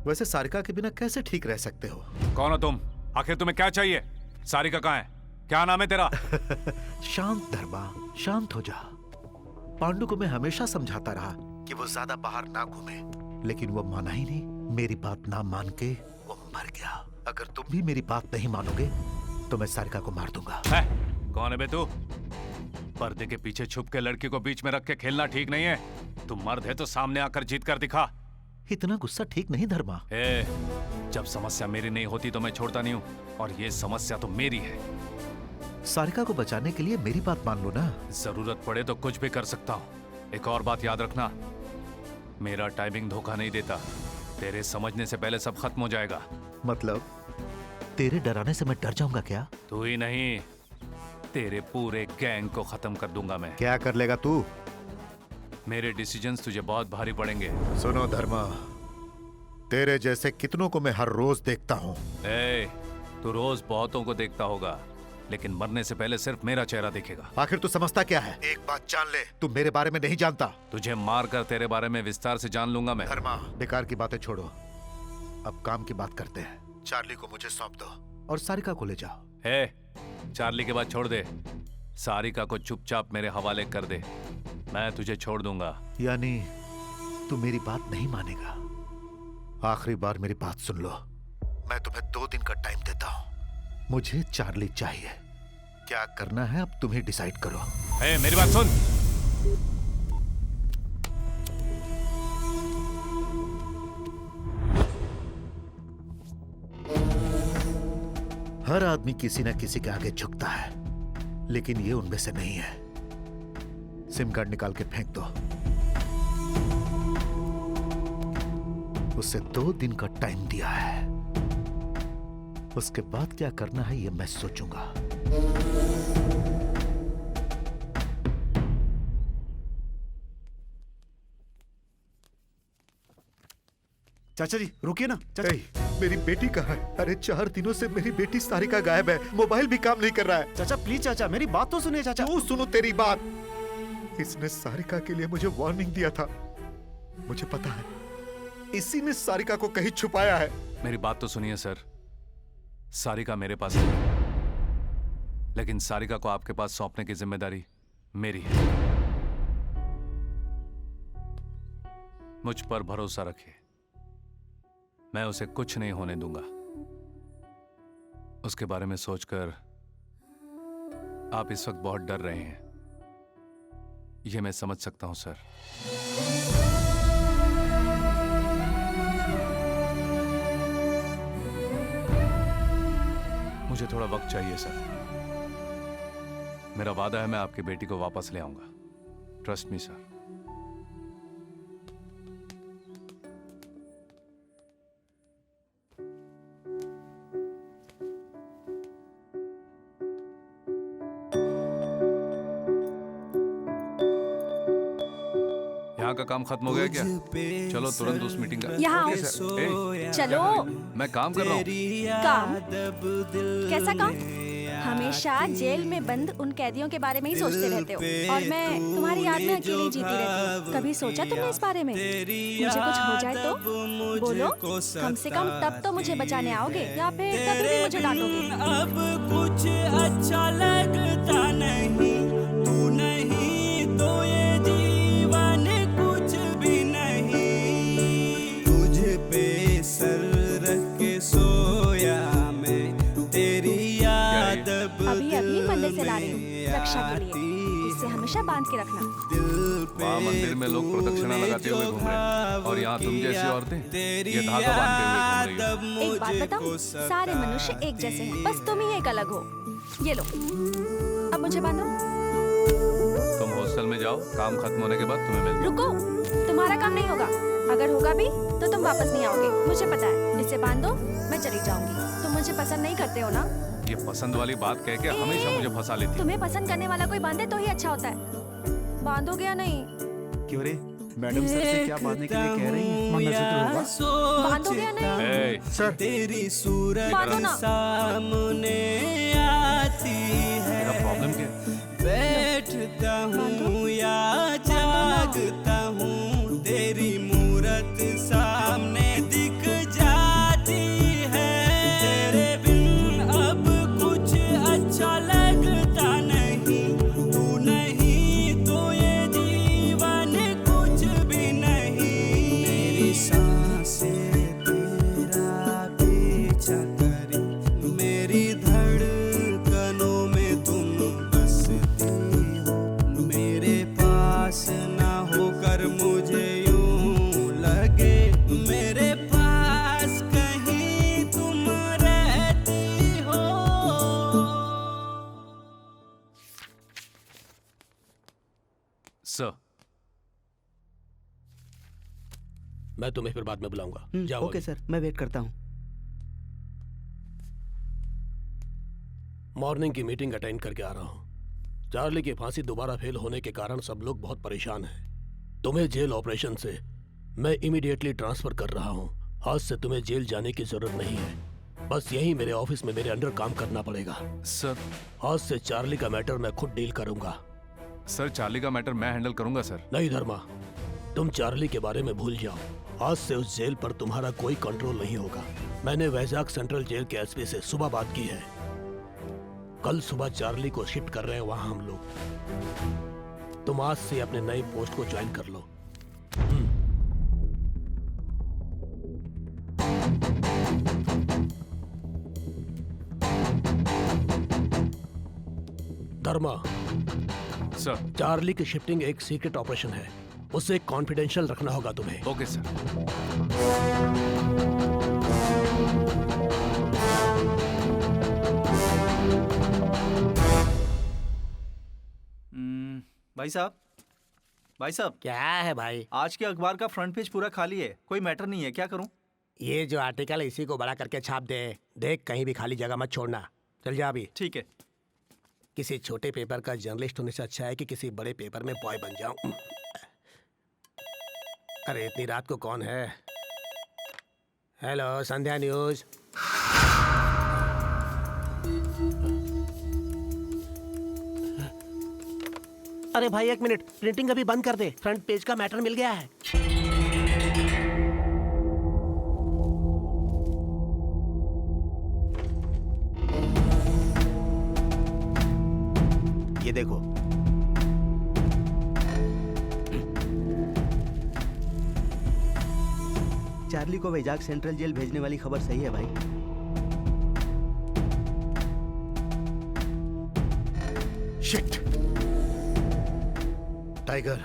वैसे सारिका के बिना कैसे ठीक रह सकते हो? कौन हो तुम? आखिर तुम्हें क्या चाहिए? सारिका कहाँ है? क्या नाम है तेरा? शांत धर्मा, शांत हो जा। पांडु को मैं हमेशा समझाता रहा कि वो ज्यादा बाहर ना घूमे, लेकिन वो माना ही नहीं। मेरी बात ना मान के वो मर गया। अगर तुम भी मेरी बात नहीं मानोगे तो मैं सारिका को मार दूंगा। कौन है बे तू? पर्दे के पीछे छुप के लड़की को बीच में रख के खेलना ठीक नहीं है। तू मर्द है तो सामने आकर जीत कर दिखा। इतना गुस्सा ठीक नहीं धर्मा। जब समस्या मेरी नहीं होती तो मैं छोड़ता नहीं हूँ, और ये समस्या तो मेरी है। सारिका को बचाने के लिए मेरी बात मान लो ना। जरूरत पड़े तो कुछ भी कर सकता हूँ। एक और बात याद रखना, मेरा टाइमिंग धोखा नहीं देता। तेरे समझने से पहले सब खत्म हो जाएगा। मतलब तेरे डराने से मैं डर जाऊंगा क्या? तू ही नहीं, तेरे पूरे गैंग को खत्म कर दूंगा मैं। क्या कर लेगा तू? मेरे डिसीजंस तुझे बहुत भारी पड़ेंगे। सुनो धर्मा, तेरे जैसे कितनों को मैं हर रोज देखता हूँ। तू रोज बहुतों को देखता होगा, लेकिन मरने से पहले सिर्फ मेरा चेहरा दिखेगा। आखिर तू समझता क्या है? एक बात जान ले, तू मेरे बारे में नहीं जानता। तुझे मार कर तेरे बारे में विस्तार से जान लूंगा मैं। धर्मा, बेकार की बातें छोड़ो, अब काम की बात करते हैं। चार्ली को मुझे सौंप दो और सारिका को ले जाओ। चार्ली के बाद छोड़ दे, सारिका को चुपचाप मेरे हवाले कर दे, मैं तुझे छोड़ दूंगा। यानी तू मेरी बात नहीं मानेगा? आखिरी बार मेरी बात सुन लो, मैं तुम्हें 2 दिन का टाइम देता हूँ। मुझे चार्ली चाहिए। क्या करना है अब तुम ही डिसाइड करो। मेरी बात सुन। हर आदमी किसी न किसी के आगे झुकता है, लेकिन ये उनमें से नहीं है। सिम कार्ड निकाल के फेंक दो। उसे 2 दिन का टाइम दिया है, उसके बाद क्या करना है ये मैं सोचूंगा। चाचा जी रुकिए ना। चाचा मेरी बेटी कहाँ है? अरे 4 दिनों से मेरी बेटी सारिका गायब है, मोबाइल भी काम नहीं कर रहा है। चाचा प्लीज, चाचा मेरी बात तो सुनिए। चाचा क्यों सुनो तेरी बात? इसने सारिका के लिए मुझे वार्निंग दिया था, मुझे पता है। इसी ने सारिका को कहीं छुपाया है। मेरी बात तो सुनिए सर, सारिका मेरे पास है, लेकिन सारिका को आपके पास सौंपने की जिम्मेदारी मेरी है। मुझ पर भरोसा रखिए, मैं उसे कुछ नहीं होने दूंगा। उसके बारे में सोचकर आप इस वक्त बहुत डर रहे हैं, यह मैं समझ सकता हूं सर। मुझे थोड़ा वक्त चाहिए सर। मेरा वादा है मैं आपकी बेटी को वापस ले आऊंगा। Trust me sir. यहाँ का काम खत्म हो गया क्या? चलो तुरंत उस मीटिंग का। यहाँ आओ। ए, चलो। मैं काम कर रहा हूँ। काम? कैसा काम? हमेशा जेल में बंद उन कैदियों के बारे में ही सोचते रहते हो और मैं तुम्हारी याद में अकेली जीती रहती हूँ। कभी सोचा तुमने इस बारे में? मुझे कुछ हो जाए तो बोलो, कम से कम तब तो मुझे बचाने आओगे या फिर तभी भी मुझे डांटोगे। अब कुछ अच्छा लगता नहीं, तू नहीं तो ये जीवन कुछ भी नहीं। तुझ पे सर रख के सोया मैं, तेरी याद अभी अभी मंदिर से ला रही हूँ रक्षा के लिए, इसे हमेशा बांध के रखना। वहाँ मंदिर में लोग प्रदक्षिणा लगाते हुए घूम रहे हैं और यहाँ तुम जैसी औरतें ये धागा बांधते हुए घूम रही हो। एक बात बताऊं, सारे मनुष्य एक जैसे हैं, बस तुम ही एक अलग हो। ये लो, अब मुझे बांधो। तुम हॉस्टल में जाओ, काम खत्म होने के बाद तुम्हें मिलता हूँ। रुको, तुम्हारा काम नहीं होगा। अगर होगा भी तो तुम वापस नहीं आओगे, मुझे पता है। इसे बांधो, मैं चली जाऊंगी। तुम मुझे पसंद नहीं करते हो ना? ये पसंद वाली बात कह के हमेशा मुझे फंसा लेती है। तुम्हें पसंद करने वाला कोई बांधे तो ही अच्छा होता है। बांधोगे या नहीं? क्यों रे, मैडम सर से क्या बांधने के लिए कह रही हैं? मंगलसूत्र होगा। बांधोगे या नहीं? सर, तेरी सूरत बांधो ना। सामने आती है। तेरा प्रॉब्लम क्या है? बैठता हूँ या जागता हूँ, तेरी मूरत सामने दिख जाती है। तेरे बिन अब कुछ अच्छा लगता नहीं, तू नहीं तो ये जीवन कुछ भी नहीं। मेरी सांसें तेरा पीछा करी, मेरी धड़कनों में तुम बसती हो। मेरे पास ना होकर मुझे यूं लगे, मेरे पास कहीं तुम रहती हो। सर, मैं तुम्हें फिर बाद में बुलाऊंगा। जाओ। ओके सर, मैं वेट करता हूँ। मॉर्निंग की मीटिंग अटेंड करके आ रहा हूँ। चार्ली की फांसी दोबारा फेल होने के कारण सब लोग बहुत परेशान हैं। तुम्हें जेल ऑपरेशन से मैं इमीडिएटली ट्रांसफर कर रहा हूँ। आज से तुम्हें जेल जाने की जरूरत नहीं है, बस यहीं मेरे ऑफिस में मेरे अंडर काम करना पड़ेगा। सर, आज से चार्ली का मैटर मैं खुद डील करूंगा। सर चार्ली का मैटर मैं हैंडल करूंगा सर। नहीं धर्मा, तुम चार्ली के बारे में भूल जाओ। आज से उस जेल पर तुम्हारा कोई कंट्रोल नहीं होगा। मैंने वैजाग सेंट्रल जेल के एसपी से सुबह बात की है। कल सुबह चार्ली को शिफ्ट कर रहे हैं वहां हम लोग। तुम आज से अपने नई पोस्ट को ज्वाइन कर लो। धर्मा, सर, चार्ली की शिफ्टिंग एक सीक्रेट ऑपरेशन है, उसे कॉन्फिडेंशियल रखना होगा तुम्हें। Okay sir. भाई साहब, भाई साहब। क्या है भाई? आज के अखबार का फ्रंट पेज पूरा खाली है, कोई मैटर नहीं है, क्या करूं? ये जो आर्टिकल है इसी को बड़ा करके छाप दे। देख, कहीं भी खाली जगह मत छोड़ना। चल जा अभी। ठीक है। किसी छोटे पेपर का जर्नलिस्ट होने से अच्छा है कि किसी बड़े पेपर में बॉय बन जाऊं। अरे इतनी रात को कौन है? हेलो, संध्या न्यूज। अरे भाई एक मिनट, प्रिंटिंग अभी बंद कर दे, फ्रंट पेज का मैटर मिल गया है। ये देखो, चार्ली को वैजाग सेंट्रल जेल भेजने वाली खबर सही है भाई। शिट! टाइगर,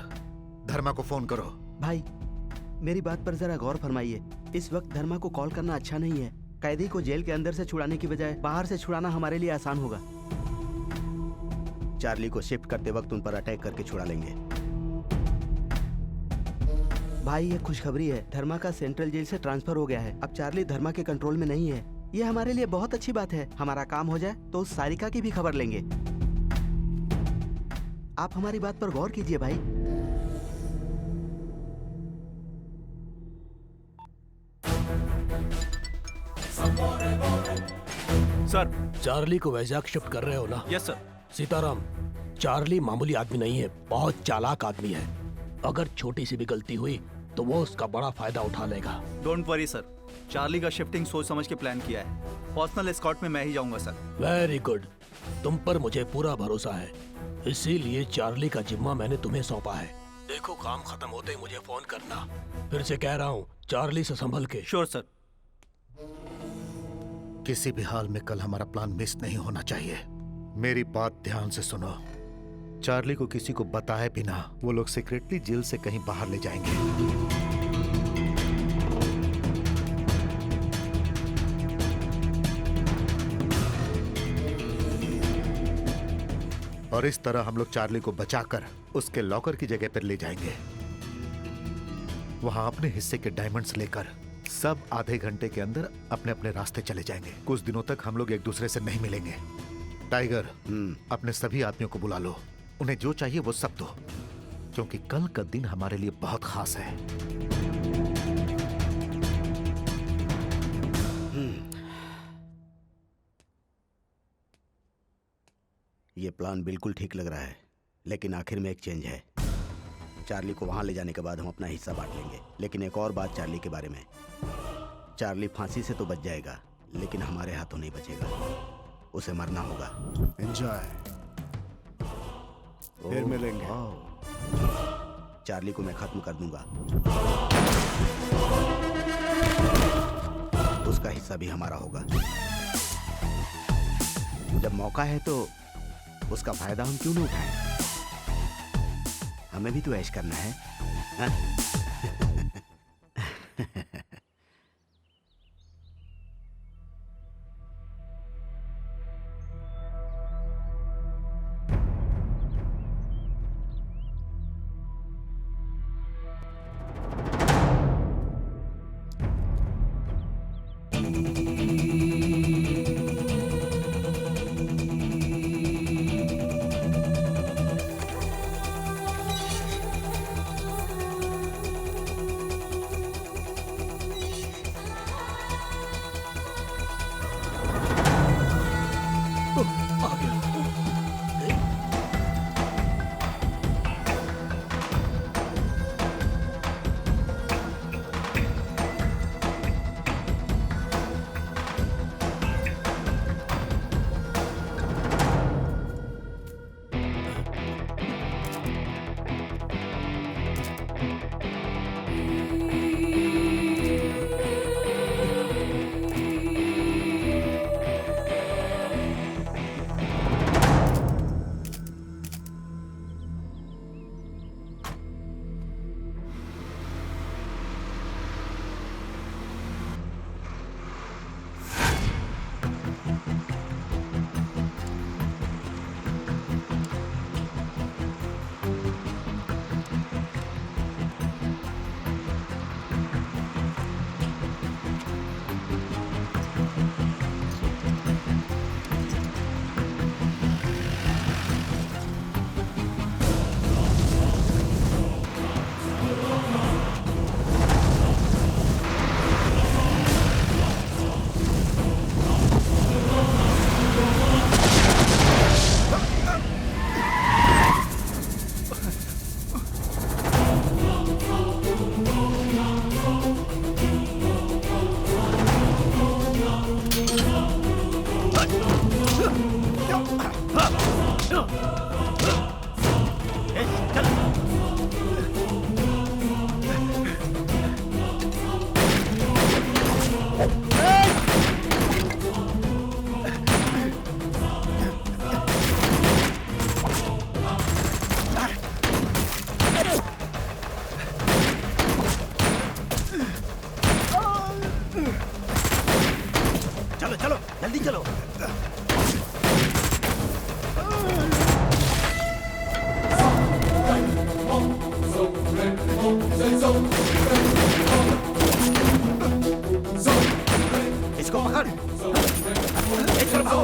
धर्मा को फोन करो। भाई, मेरी बात पर जरा गौर फरमाइए। इस वक्त धर्मा को कॉल करना अच्छा नहीं है। कैदी को जेल के अंदर से छुड़ाने की बजाय बाहर से छुड़ाना हमारे लिए आसान होगा। चार्ली को शिफ्ट करते वक्त उन पर अटैक करके छुड़ा लेंगे। भाई, ये खुशखबरी है, धर्मा का सेंट्रल जेल से ट्रांसफर हो गया है। अब चार्ली धर्मा के कंट्रोल में नहीं है। ये हमारे लिए बहुत अच्छी बात है। हमारा काम हो जाए तो उस सारिका की भी खबर लेंगे। आप हमारी बात पर गौर कीजिए भाई। सर। चार्ली को वैजाग शिफ्ट कर रहे हो ना? Yes sir. सीताराम, चार्ली मामूली आदमी नहीं है, बहुत चालाक आदमी है। अगर छोटी सी भी गलती हुई तो वो उसका बड़ा फायदा उठा लेगा। डोंट वरी सर, चार्ली का शिफ्टिंग सोच समझ के प्लान किया है। पर्सनल एस्कॉर्ट में मैं ही जाऊंगा सर। वेरी गुड, तुम पर मुझे पूरा भरोसा है, इसीलिए चार्ली का जिम्मा मैंने तुम्हें सौंपा है। देखो, काम खत्म होते ही मुझे फोन करना। फिर से कह रहा हूँ, चार्ली से संभल के। Sure sir. किसी भी हाल में कल हमारा प्लान मिस नहीं होना चाहिए। मेरी बात ध्यान से सुनो। चार्ली को किसी को बताए बिना वो लोग सीक्रेटली जेल से कहीं बाहर ले जाएंगे। और इस तरह हम लोग चार्ली को बचाकर उसके लॉकर की जगह पर ले जाएंगे। वहां अपने हिस्से के डायमंड्स लेकर सब आधे घंटे के अंदर अपने अपने रास्ते चले जाएंगे। कुछ दिनों तक हम लोग एक दूसरे से नहीं मिलेंगे। टाइगर, अपने सभी आदमियों को बुला लो, उन्हें जो चाहिए वो सब दो, क्योंकि कल का दिन हमारे लिए बहुत खास है। ये प्लान बिल्कुल ठीक लग रहा है, लेकिन आखिर में एक चेंज है। चार्ली को वहां ले जाने के बाद हम अपना हिस्सा बांट लेंगे, लेकिन एक और बात चार्ली के बारे में। चार्ली फांसी से तो बच जाएगा, लेकिन हमारे हाथों नहीं बचेगा। उसे मरना होगा। एंजॉय, फिर मिलेंगे। चार्ली को मैं खत्म कर दूंगा, उसका हिस्सा भी हमारा होगा। जब मौका है तो उसका फायदा हम क्यों नहीं उठाएं? हमें भी तो ऐश करना है, हाँ? इसको पकड़, एक तरफ आओ।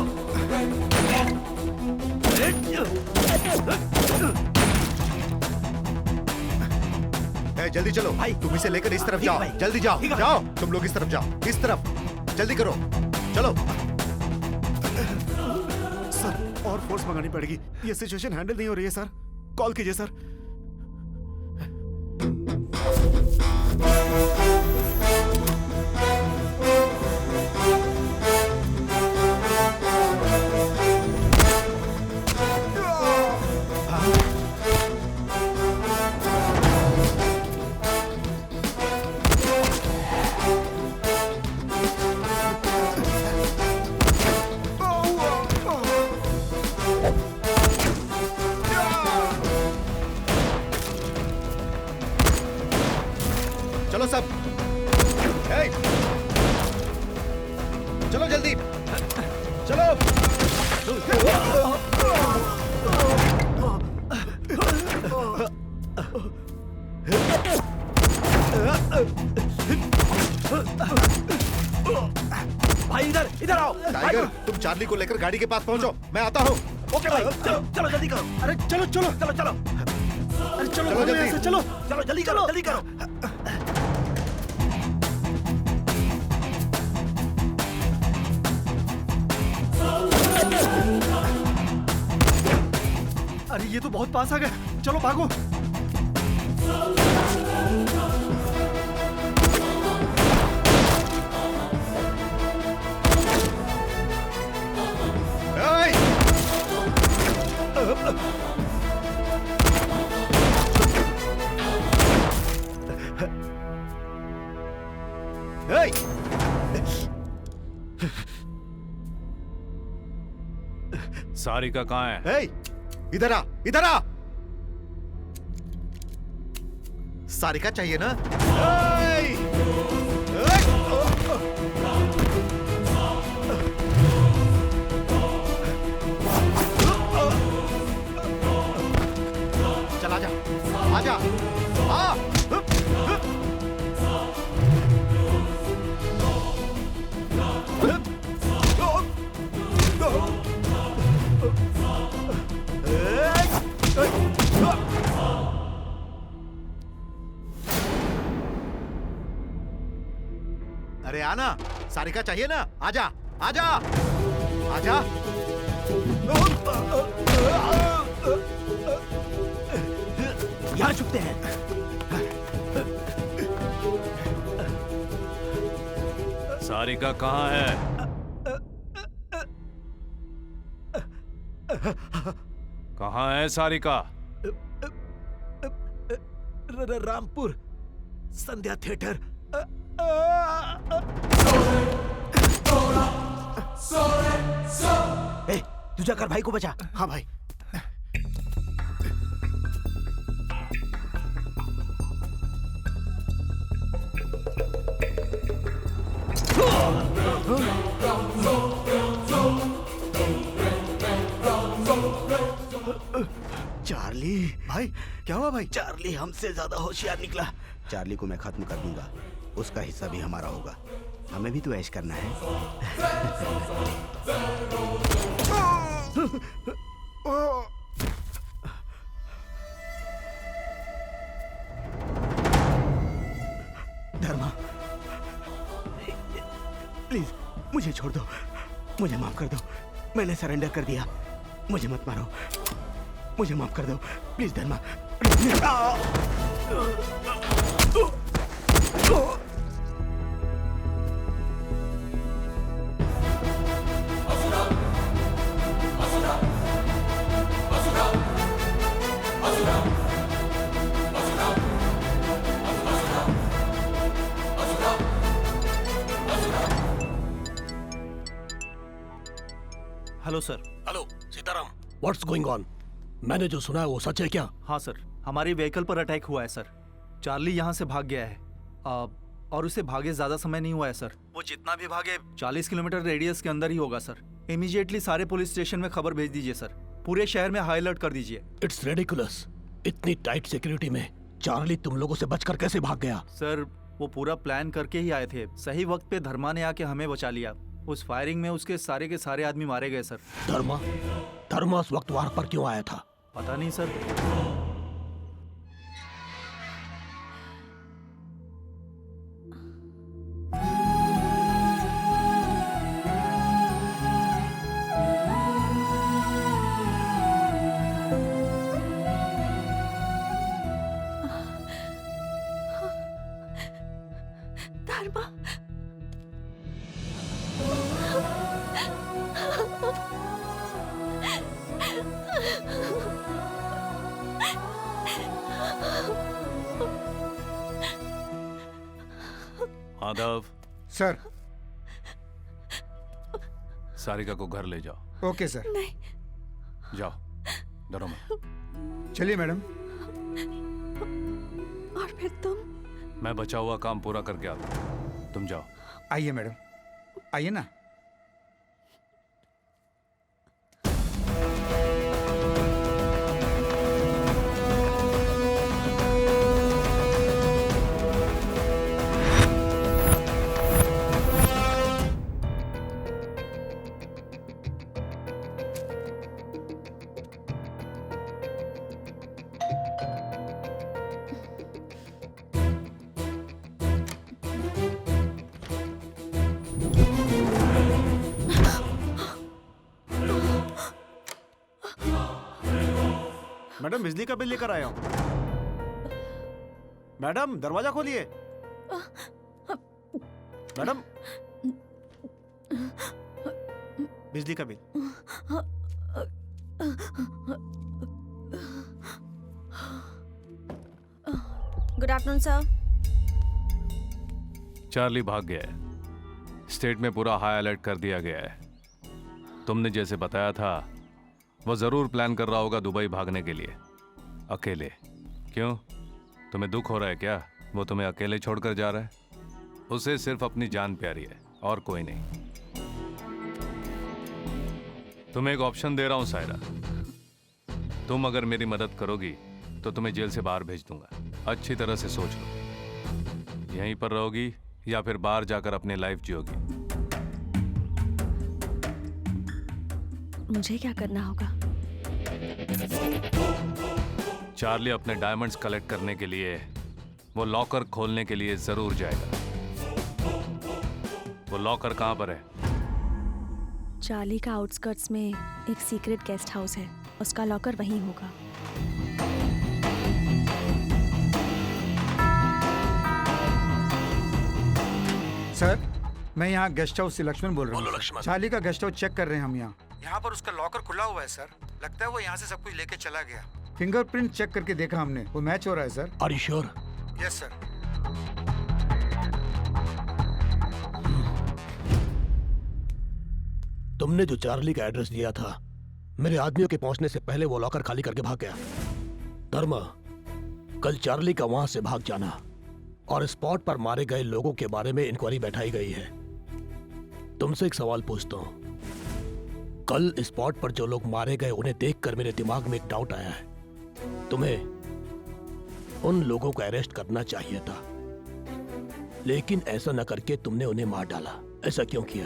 जल्दी चलो भाई, तुम इसे लेकर इस तरफ जाओ। जल्दी जाओ, जाओ तुम लोग इस तरफ जाओ, इस तरफ जल्दी करो, चलो। फोर्स मंगानी पड़ेगी। ये सिचुएशन हैंडल नहीं हो रही है सर। कॉल कीजिए सर। चलो सब, हे! चलो जल्दी, चलो। भाई इधर इधर आओ। टाइगर, तुम चार्ली को लेकर गाड़ी के पास पहुंचो, मैं आता हूँ। ओके भाई, चलो चलो जल्दी करो। अरे चलो चलो चलो चलो। अरे चलो चलो जल्दी। ऐसे चलो। चलो जल्दी करो, जल्दी करो। अरे ये तो बहुत पास आ गए। चलो भागो। हे! हे! सारिका कहाँ है? हे! इधर आ, इधर आ। सारिका चाहिए ना? हे! चल आजा, आजा, आ। अरे आना, सारिका चाहिए ना? आजा, आजा, आजा। यहाँ छुपते हैं। सारिका कहाँ है? कहाँ है सारिका? रामपुर संध्या थिएटर। ए, तू जाकर भाई को बचा। हाँ भाई। चार्ली भाई क्या हुआ भाई? चार्ली हमसे ज्यादा होशियार निकला। चार्ली को मैं खत्म कर दूंगा, उसका हिस्सा भी हमारा होगा। हमें भी तो ऐश करना है। धर्मा, प्लीज मुझे छोड़ दो, मुझे माफ कर दो। मैंने सरेंडर कर दिया, मुझे मत मारो, मुझे माफ कर दो please Dharma. Hello sir. Hello Sitaram, what's going on? मैंने जो सुना है वो सच है क्या? हाँ सर, हमारी व्हीकल पर अटैक हुआ है सर। चार्ली यहाँ से भाग गया है और उसे भागे ज्यादा समय नहीं हुआ है सर। वो जितना भी भागे 40 किलोमीटर रेडियस के अंदर ही होगा सर। इमीडिएटली सारे पुलिस स्टेशन में खबर भेज दीजिए सर। पूरे शहर में हाई अलर्ट कर दीजिए। इट्स रेडिकुलस, इतनी टाइट सिक्योरिटी में चार्ली तुम लोगों से बचकर कैसे भाग गया? सर वो पूरा प्लान करके ही आए थे। सही वक्त पे धर्मा ने आके हमें बचा लिया। उस फायरिंग में उसके सारे के सारे आदमी मारे गए सर। धर्मा उस वक्त वहां पर क्यों आया था? पता नहीं सर। धर्मा। आदव। सर। सारिका को घर ले जाओ। Okay sir. नहीं। जाओ, डरो मत। चलिए मैडम। और फिर तुम? मैं बचा हुआ काम पूरा करके आता हूँ, तुम जाओ। आइए मैडम, आइए ना। मैडम बिजली का बिल लेकर आया हूँ। मैडम दरवाजा खोलिए। मैडम बिजली का bill. Good afternoon sir. Charlie भाग गया है। स्टेट में पूरा हाई अलर्ट कर दिया गया है। तुमने जैसे बताया था वो जरूर प्लान कर रहा होगा दुबई भागने के लिए, अकेले। क्यों, तुम्हें दुख हो रहा है क्या? वो तुम्हें अकेले छोड़कर जा रहा है? उसे सिर्फ अपनी जान प्यारी है और कोई नहीं। तुम्हें एक ऑप्शन दे रहा हूं सायरा, तुम अगर मेरी मदद करोगी तो तुम्हें जेल से बाहर भेज दूंगा। अच्छी तरह से सोच लो, यहीं पर रहोगी या फिर बाहर जाकर अपनी लाइफ जियोगी। मुझे क्या करना होगा? चार्ली अपने डायमंड्स कलेक्ट करने के लिए वो लॉकर खोलने के लिए जरूर जाएगा। वो लॉकर कहां पर है? चार्ली का आउटस्कर्ट्स में एक सीक्रेट गेस्ट हाउस है, उसका लॉकर वहीं होगा। सर, मैं यहाँ गेस्ट हाउस से लक्ष्मण बोल रहा बोलो हूँ। लक्ष्मण। चार्ली का गेस्ट हाउस चेक कर रहे हैं हम यहाँ पर उसका लॉकर खुला हुआ है सर। लगता है वो यहाँ से सब कुछ लेके चला गया। फिंगरप्रिंट चेक करके देखा हमने, वो मैच हो रहा है sir. Are you sure? Yes sir. तुमने जो चार्ली का एड्रेस दिया था, मेरे आदमियों के पहुंचने से पहले वो लॉकर खाली करके भाग गया। धर्मा, कल चार्ली का वहां से भाग जाना और स्पॉट पर मारे गए लोगों के बारे में इंक्वायरी बैठाई गई है। तुमसे एक सवाल पूछता हूं, कल स्पॉट पर जो लोग मारे गए उन्हें देखकर मेरे दिमाग में एक डाउट आया है। तुम्हें उन लोगों को अरेस्ट करना चाहिए था, लेकिन ऐसा न करके तुमने उन्हें मार डाला। ऐसा क्यों किया?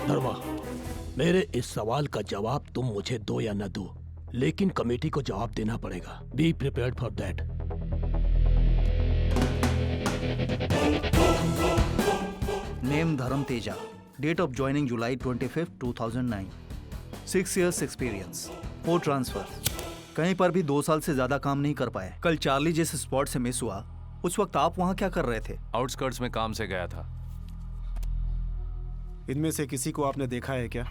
धर्मा, मेरे इस सवाल का जवाब तुम मुझे दो या न दो, लेकिन कमेटी को जवाब देना पड़ेगा। Be prepared for that. Name Dharm Teja, date of joining July 25, 2009, 6 years experience, 4 transfer. कहीं पर भी 2 साल से ज्यादा काम नहीं कर पाए। कल चार्ली जिस स्पॉट से मिस हुआ, उस वक्त आप वहां क्या कर रहे थे? आउटस्कर्ट्स में काम से गया था। इनमें से किसी को आपने देखा है क्या?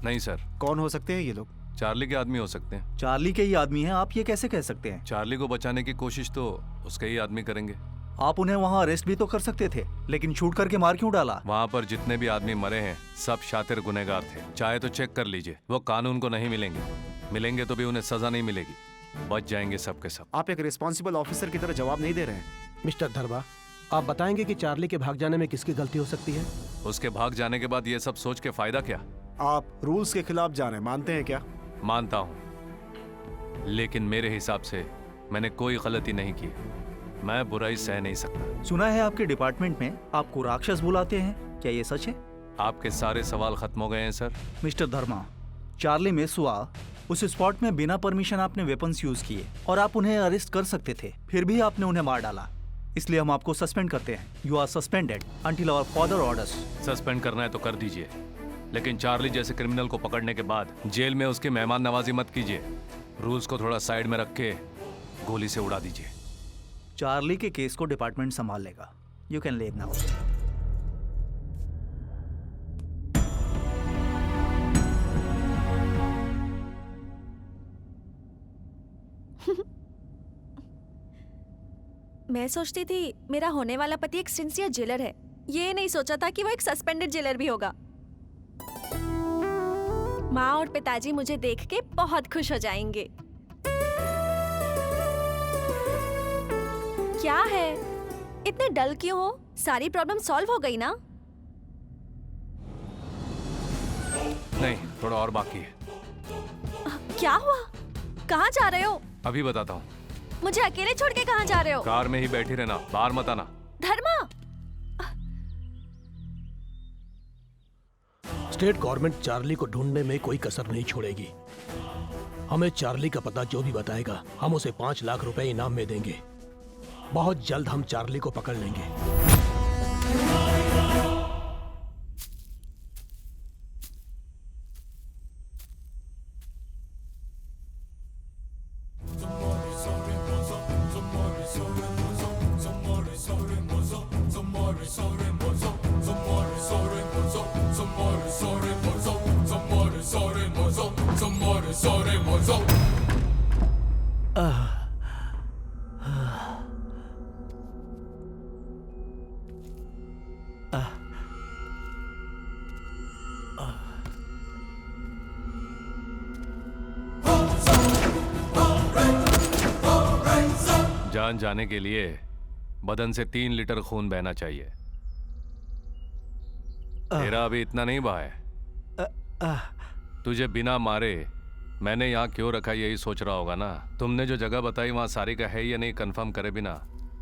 नहीं सर। कौन हो सकते हैं ये लोग? चार्ली के आदमी हो सकते हैं। चार्ली के ही आदमी हैं, आप ये कैसे कह सकते हैं? चार्ली को बचाने की कोशिश तो उसके ही आदमी करेंगे। आप उन्हें वहां अरेस्ट भी तो कर सकते थे, लेकिन शूट करके मार क्यों डाला? वहाँ पर जितने भी आदमी मरे हैं सब शातिर गुनहगार थे। चाहे तो चेक कर लीजिए, वो कानून को नहीं मिलेंगे। मिलेंगे तो भी उन्हें सजा नहीं मिलेगी, बच जाएंगे सब के सब। आप एक रिस्पॉन्सिबल ऑफिसर की तरह जवाब नहीं दे रहे हैं। मिस्टर धर्मा, आप बताएंगे कि चार्ली के भाग जाने में किसकी गलती हो सकती है? उसके भाग जाने के बाद ये सब सोच के फायदा क्या? आप रूल्स के खिलाफ जा रहे हैं, मानते हैं क्या? मानता हूँ, लेकिन मेरे हिसाब से मैंने कोई गलती नहीं की। मैं बुराई सह नहीं सकता। सुना है आपके डिपार्टमेंट में आपको राक्षस बुलाते हैं, क्या ये सच है? आपके सारे सवाल खत्म हो गए हैं सर। मिस्टर धर्मा, चार्ली मिस हुआ, उस स्पॉट में बिना परमिशन आपने वेपन्स यूज किए और आप उन्हें अरेस्ट कर सकते थे, फिर भी आपने उन्हें मार डाला। इसलिए हम आपको सस्पेंड करते हैं। You are suspended until our further orders. Suspend करना है तो कर दीजिए, लेकिन चार्ली जैसे क्रिमिनल को पकड़ने के बाद जेल में उसकी मेहमान नवाजी मत कीजिए। रूल्स को थोड़ा साइड में रख के गोली से उड़ा दीजिए। चार्ली के केस को डिपार्टमेंट संभाल लेगा। You can leave now. मैं सोचती थी मेरा होने वाला पति एक सिंसियर जेलर है, ये नहीं सोचा था कि वो एक सस्पेंडेड जेलर भी होगा। माँ और पिताजी मुझे देख के बहुत खुश हो जाएंगे। क्या है, इतने डल क्यों हो? सारी प्रॉब्लम सॉल्व हो गई ना? नहीं, थोड़ा और बाकी है। क्या हुआ? कहाँ जा रहे हो? अभी बताता हूँ। मुझे अकेले छोड़ के कहाँ जा रहे हो? कार में ही बैठी रहना, बाहर मत आना। धर्मा! स्टेट गवर्नमेंट चार्ली को ढूंढने में कोई कसर नहीं छोड़ेगी। हमें चार्ली का पता जो भी बताएगा हम उसे 5 लाख रुपए इनाम में देंगे। बहुत जल्द हम चार्ली को पकड़ लेंगे। जान जाने के लिए बदन से 3 लीटर खून बहना चाहिए। तेरा अभी इतना नहीं बहा है। तुझे बिना मारे मैंने यहाँ क्यों रखा यही सोच रहा होगा ना। तुमने जो जगह बताई वहाँ सारिका है या नहीं कंफर्म करे बिना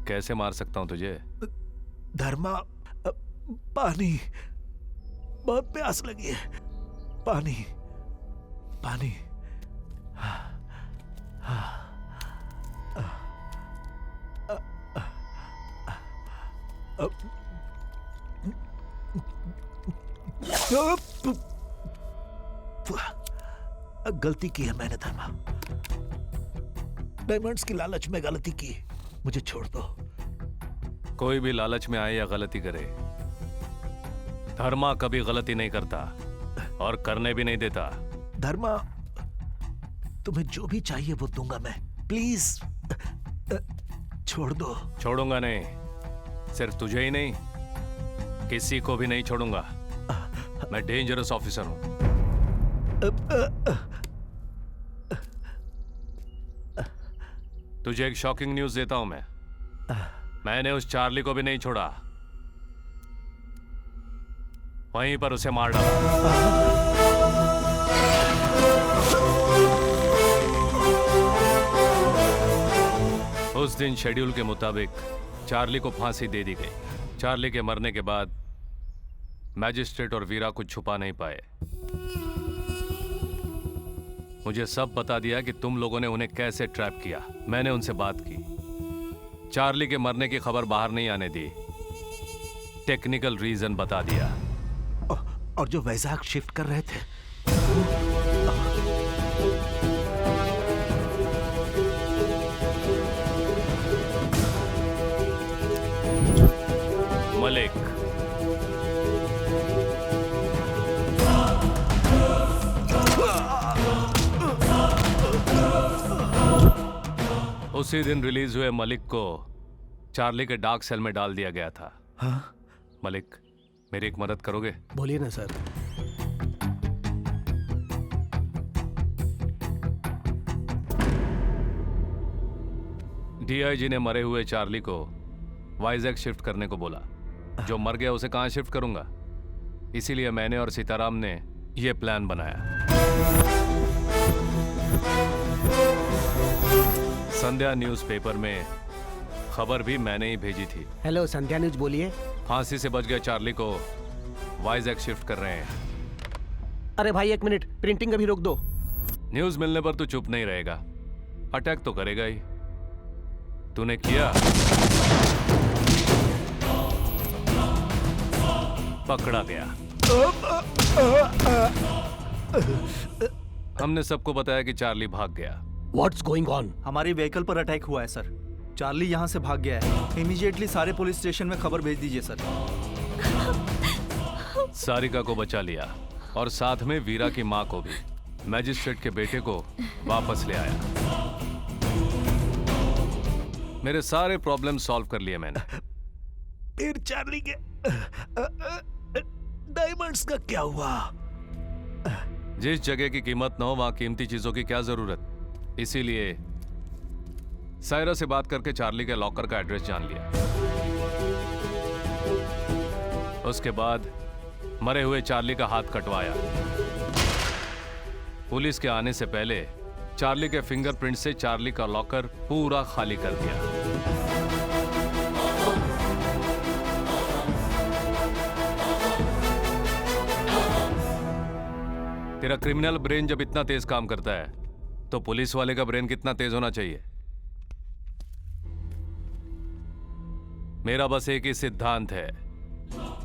कैसे मार सकता हूँ तुझे? धर्मा, पानी, बहुत प्यास लगी है। पानी, पानी। गलती की है मैंने धर्मा, डायमंड्स की लालच में गलती की। मुझे छोड़ दो। कोई भी लालच में आए या गलती करे, धर्मा कभी गलती नहीं करता और करने भी नहीं देता। धर्मा, तुम्हें जो भी चाहिए वो दूंगा मैं। प्लीज छोड़ दो। छोड़ूंगा नहीं, सिर्फ तुझे ही नहीं किसी को भी नहीं छोड़ूंगा। मैं डेंजरस ऑफिसर हूं। तुझे एक शॉकिंग न्यूज देता हूं मैं। मैंने उस चार्ली को भी नहीं छोड़ा, वहीं पर उसे मार डाला। उस दिन शेड्यूल के मुताबिक चार्ली को फांसी दे दी गई। चार्ली के मरने के बाद मैजिस्ट्रेट और वीरा कुछ छुपा नहीं पाए। मुझे सब बता दिया कि तुम लोगों ने उन्हें कैसे ट्रैप किया। मैंने उनसे बात की, चार्ली के मरने की खबर बाहर नहीं आने दी, टेक्निकल रीजन बता दिया। और जो वैजाग शिफ्ट कर रहे थे, मलिक, उसी दिन रिलीज हुए मलिक को चार्ली के डार्क सेल में डाल दिया गया था। हाँ? मलिक, मेरी एक मदद करोगे? बोलिए ना सर। डीआईजी ने मरे हुए चार्ली को वाइजैक शिफ्ट करने को बोला। जो मर गया उसे कहां शिफ्ट करूंगा? इसीलिए मैंने और सीताराम ने यह प्लान बनाया। संध्या न्यूज़पेपर में खबर भी मैंने ही भेजी थी। हेलो, संध्या न्यूज बोलिए। फांसी से बच गए चार्ली को वाइजैक शिफ्ट कर रहे हैं। अरे भाई एक मिनट, प्रिंटिंग अभी रोक दो। न्यूज़ मिलने पर तू चुप नहीं रहेगा, अटैक तो करेगा ही। तूने किया, पकड़ा गया। हमने सबको बताया कि चार्ली भाग गया। What's going on? हमारी व्हीकल पर अटैक हुआ है सर। चार्ली यहाँ से भाग गया है। इमीडिएटली सारे पुलिस स्टेशन में खबर भेज दीजिए सर। सारिका को बचा लिया और साथ में वीरा की माँ को भी। मैजिस्ट्रेट के बेटे को वापस ले आया। मेरे सारे प्रॉब्लम सॉल्व कर लिए मैंने। फिर चार्ली के डायमंड्स का क्या हुआ? जिस जगह की कीमत न हो वहां कीमती चीजों की क्या जरूरत। इसीलिए सायरा से बात करके चार्ली के लॉकर का एड्रेस जान लिया। उसके बाद मरे हुए चार्ली का हाथ कटवाया। पुलिस के आने से पहले चार्ली के फिंगरप्रिंट से चार्ली का लॉकर पूरा खाली कर दिया। तेरा क्रिमिनल ब्रेन जब इतना तेज काम करता है तो पुलिस वाले का ब्रेन कितना तेज होना चाहिए। मेरा बस एक ही सिद्धांत है,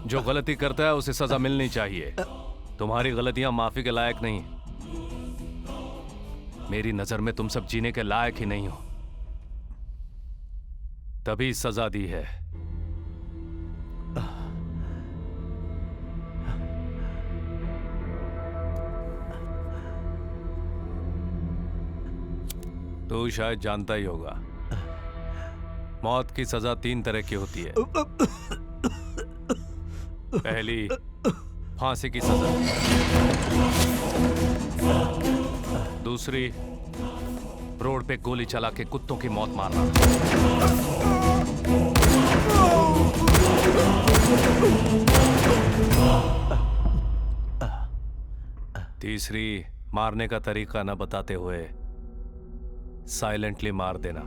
जो गलती करता है उसे सजा मिलनी चाहिए। तुम्हारी गलतियां माफी के लायक नहीं। मेरी नजर में तुम सब जीने के लायक ही नहीं हो, तभी सजा दी है। तू शायद जानता ही होगा, मौत की सजा 3 तरह की होती है। पहली, फांसी की सजा। दूसरी, रोड पे गोली चला के कुत्तों की मौत मारना। तीसरी, मारने का तरीका न बताते हुए साइलेंटली मार देना।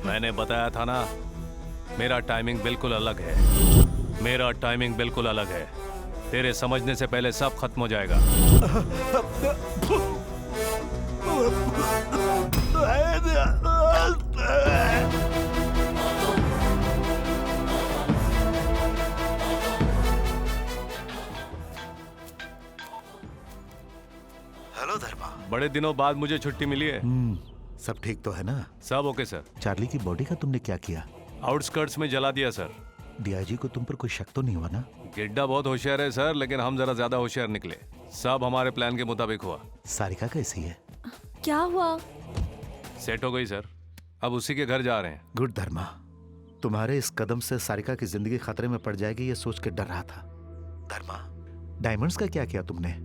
मैंने बताया था ना, मेरा टाइमिंग बिल्कुल अलग है। मेरा टाइमिंग बिल्कुल अलग है। तेरे समझने से पहले सब खत्म हो जाएगा। हेलो धर्मा। बड़े दिनों बाद मुझे छुट्टी मिली है। सब ठीक तो है ना? सब ओके सर। चार्ली की बॉडी का तुमने क्या किया? आउटस्कर्ट्स में जला दिया सर। डीआईजी को तुम पर कोई शक तो नहीं हुआ ना? गिड्डा बहुत होशियार है सर, लेकिन हम जरा ज्यादा होशियार निकले। सब हमारे प्लान के मुताबिक हुआ। सारिका कैसी है? क्या हुआ? सेट हो गई सर, अब उसी के घर जा रहे हैं। गुड धर्मा। तुम्हारे इस कदम से सारिका की जिंदगी खतरे में पड़ जाएगी ये सोच के डर रहा था। धर्मा, डायमंड्स का क्या किया तुमने?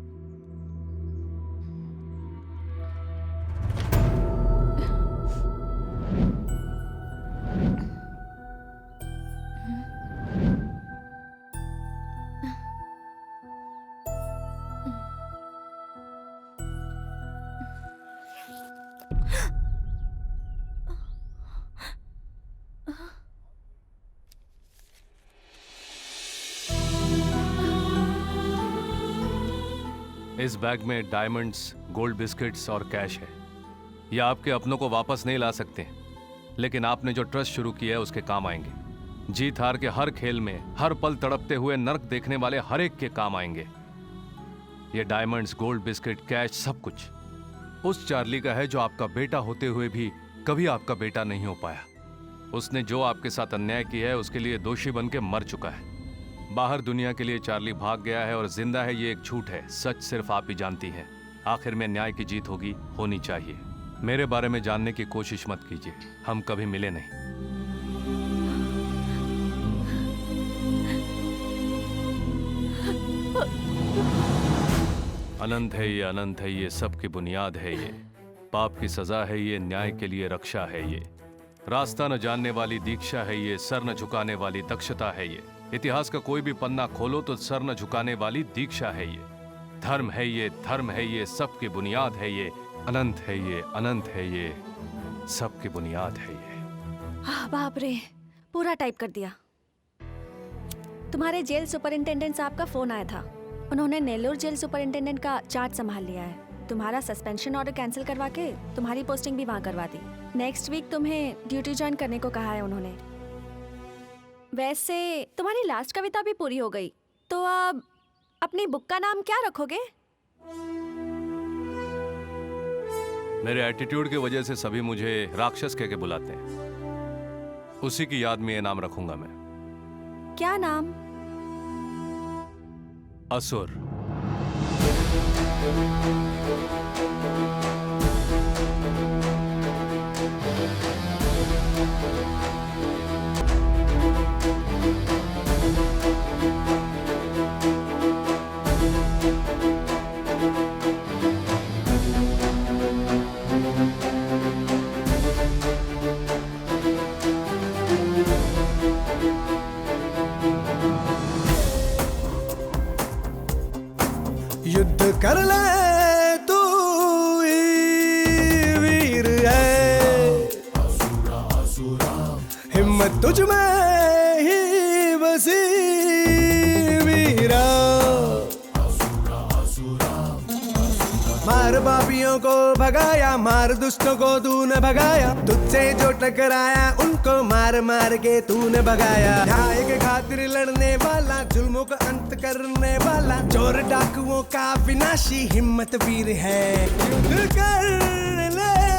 इस बैग में डायमंड्स, गोल्ड बिस्किट्स और कैश है। ये आपके अपनों को वापस नहीं ला सकते, लेकिन आपने जो ट्रस्ट शुरू किया है उसके काम आएंगे। जीत हार के हर खेल में हर पल तड़पते हुए नर्क देखने वाले हर एक के काम आएंगे। ये डायमंड्स, गोल्ड बिस्किट, कैश सब कुछ उस चार्ली का है जो आपका बेटा होते हुए भी कभी आपका बेटा नहीं हो पाया। उसने जो आपके साथ अन्याय किया है उसके लिए दोषी बन के मर चुका है। बाहर दुनिया के लिए चार्ली भाग गया है और जिंदा है, ये एक झूठ है। सच सिर्फ आप ही जानती हैं। आखिर में न्याय की जीत होगी, होनी चाहिए। मेरे बारे में जानने की कोशिश मत कीजिए, हम कभी मिले नहीं। अनंत है ये, अनंत है ये, सबकी बुनियाद है ये। पाप की सजा है ये, न्याय के लिए रक्षा है ये। रास्ता न जानने वाली दीक्षा है ये, सर न झुकाने वाली दक्षता है ये। इतिहास का कोई भी पन्ना खोलो तो सर न झुकाने वाली दीक्षा है ये। धर्म है ये, धर्म है ये, सबकी बुनियाद है ये। अनंत है ये, अनंत है ये, सबकी बुनियाद है ये। बाप रे, पूरा टाइप कर दिया। तुम्हारे जेल सुपरिंटेंडेंट साहब का फोन आया था। उन्होंने नेल्लोर जेल सुपरिंटेंडेंट का चार्ज संभाल लिया है। तुम्हारा सस्पेंशन ऑर्डर कैंसिल करवा के तुम्हारी पोस्टिंग भी वहाँ करवा दी। नेक्स्ट वीक तुम्हें ड्यूटी ज्वाइन करने को कहा है उन्होंने। वैसे तुम्हारी लास्ट कविता भी पूरी हो गई, तो अब अपनी बुक का नाम क्या रखोगे? मेरे एटीट्यूड की वजह से सभी मुझे राक्षस कह के बुलाते हैं। उसी की याद में ये नाम रखूंगा मैं। क्या नाम? असुर। युद्ध कर ले तू ही वीर है, हिम्मत तुझ में ही बसी वीरा। मार पापियों को भगाया, मार दुष्टों को तूने भगाया, तुझसे जो टकराया उनको मार मार के तूने भगाया। न्याय के खातिर लड़ने वाला, जुल्मों का अंत करने वाला, चोर डाकुओं का विनाशी हिम्मत वीर है। युद्ध कर ले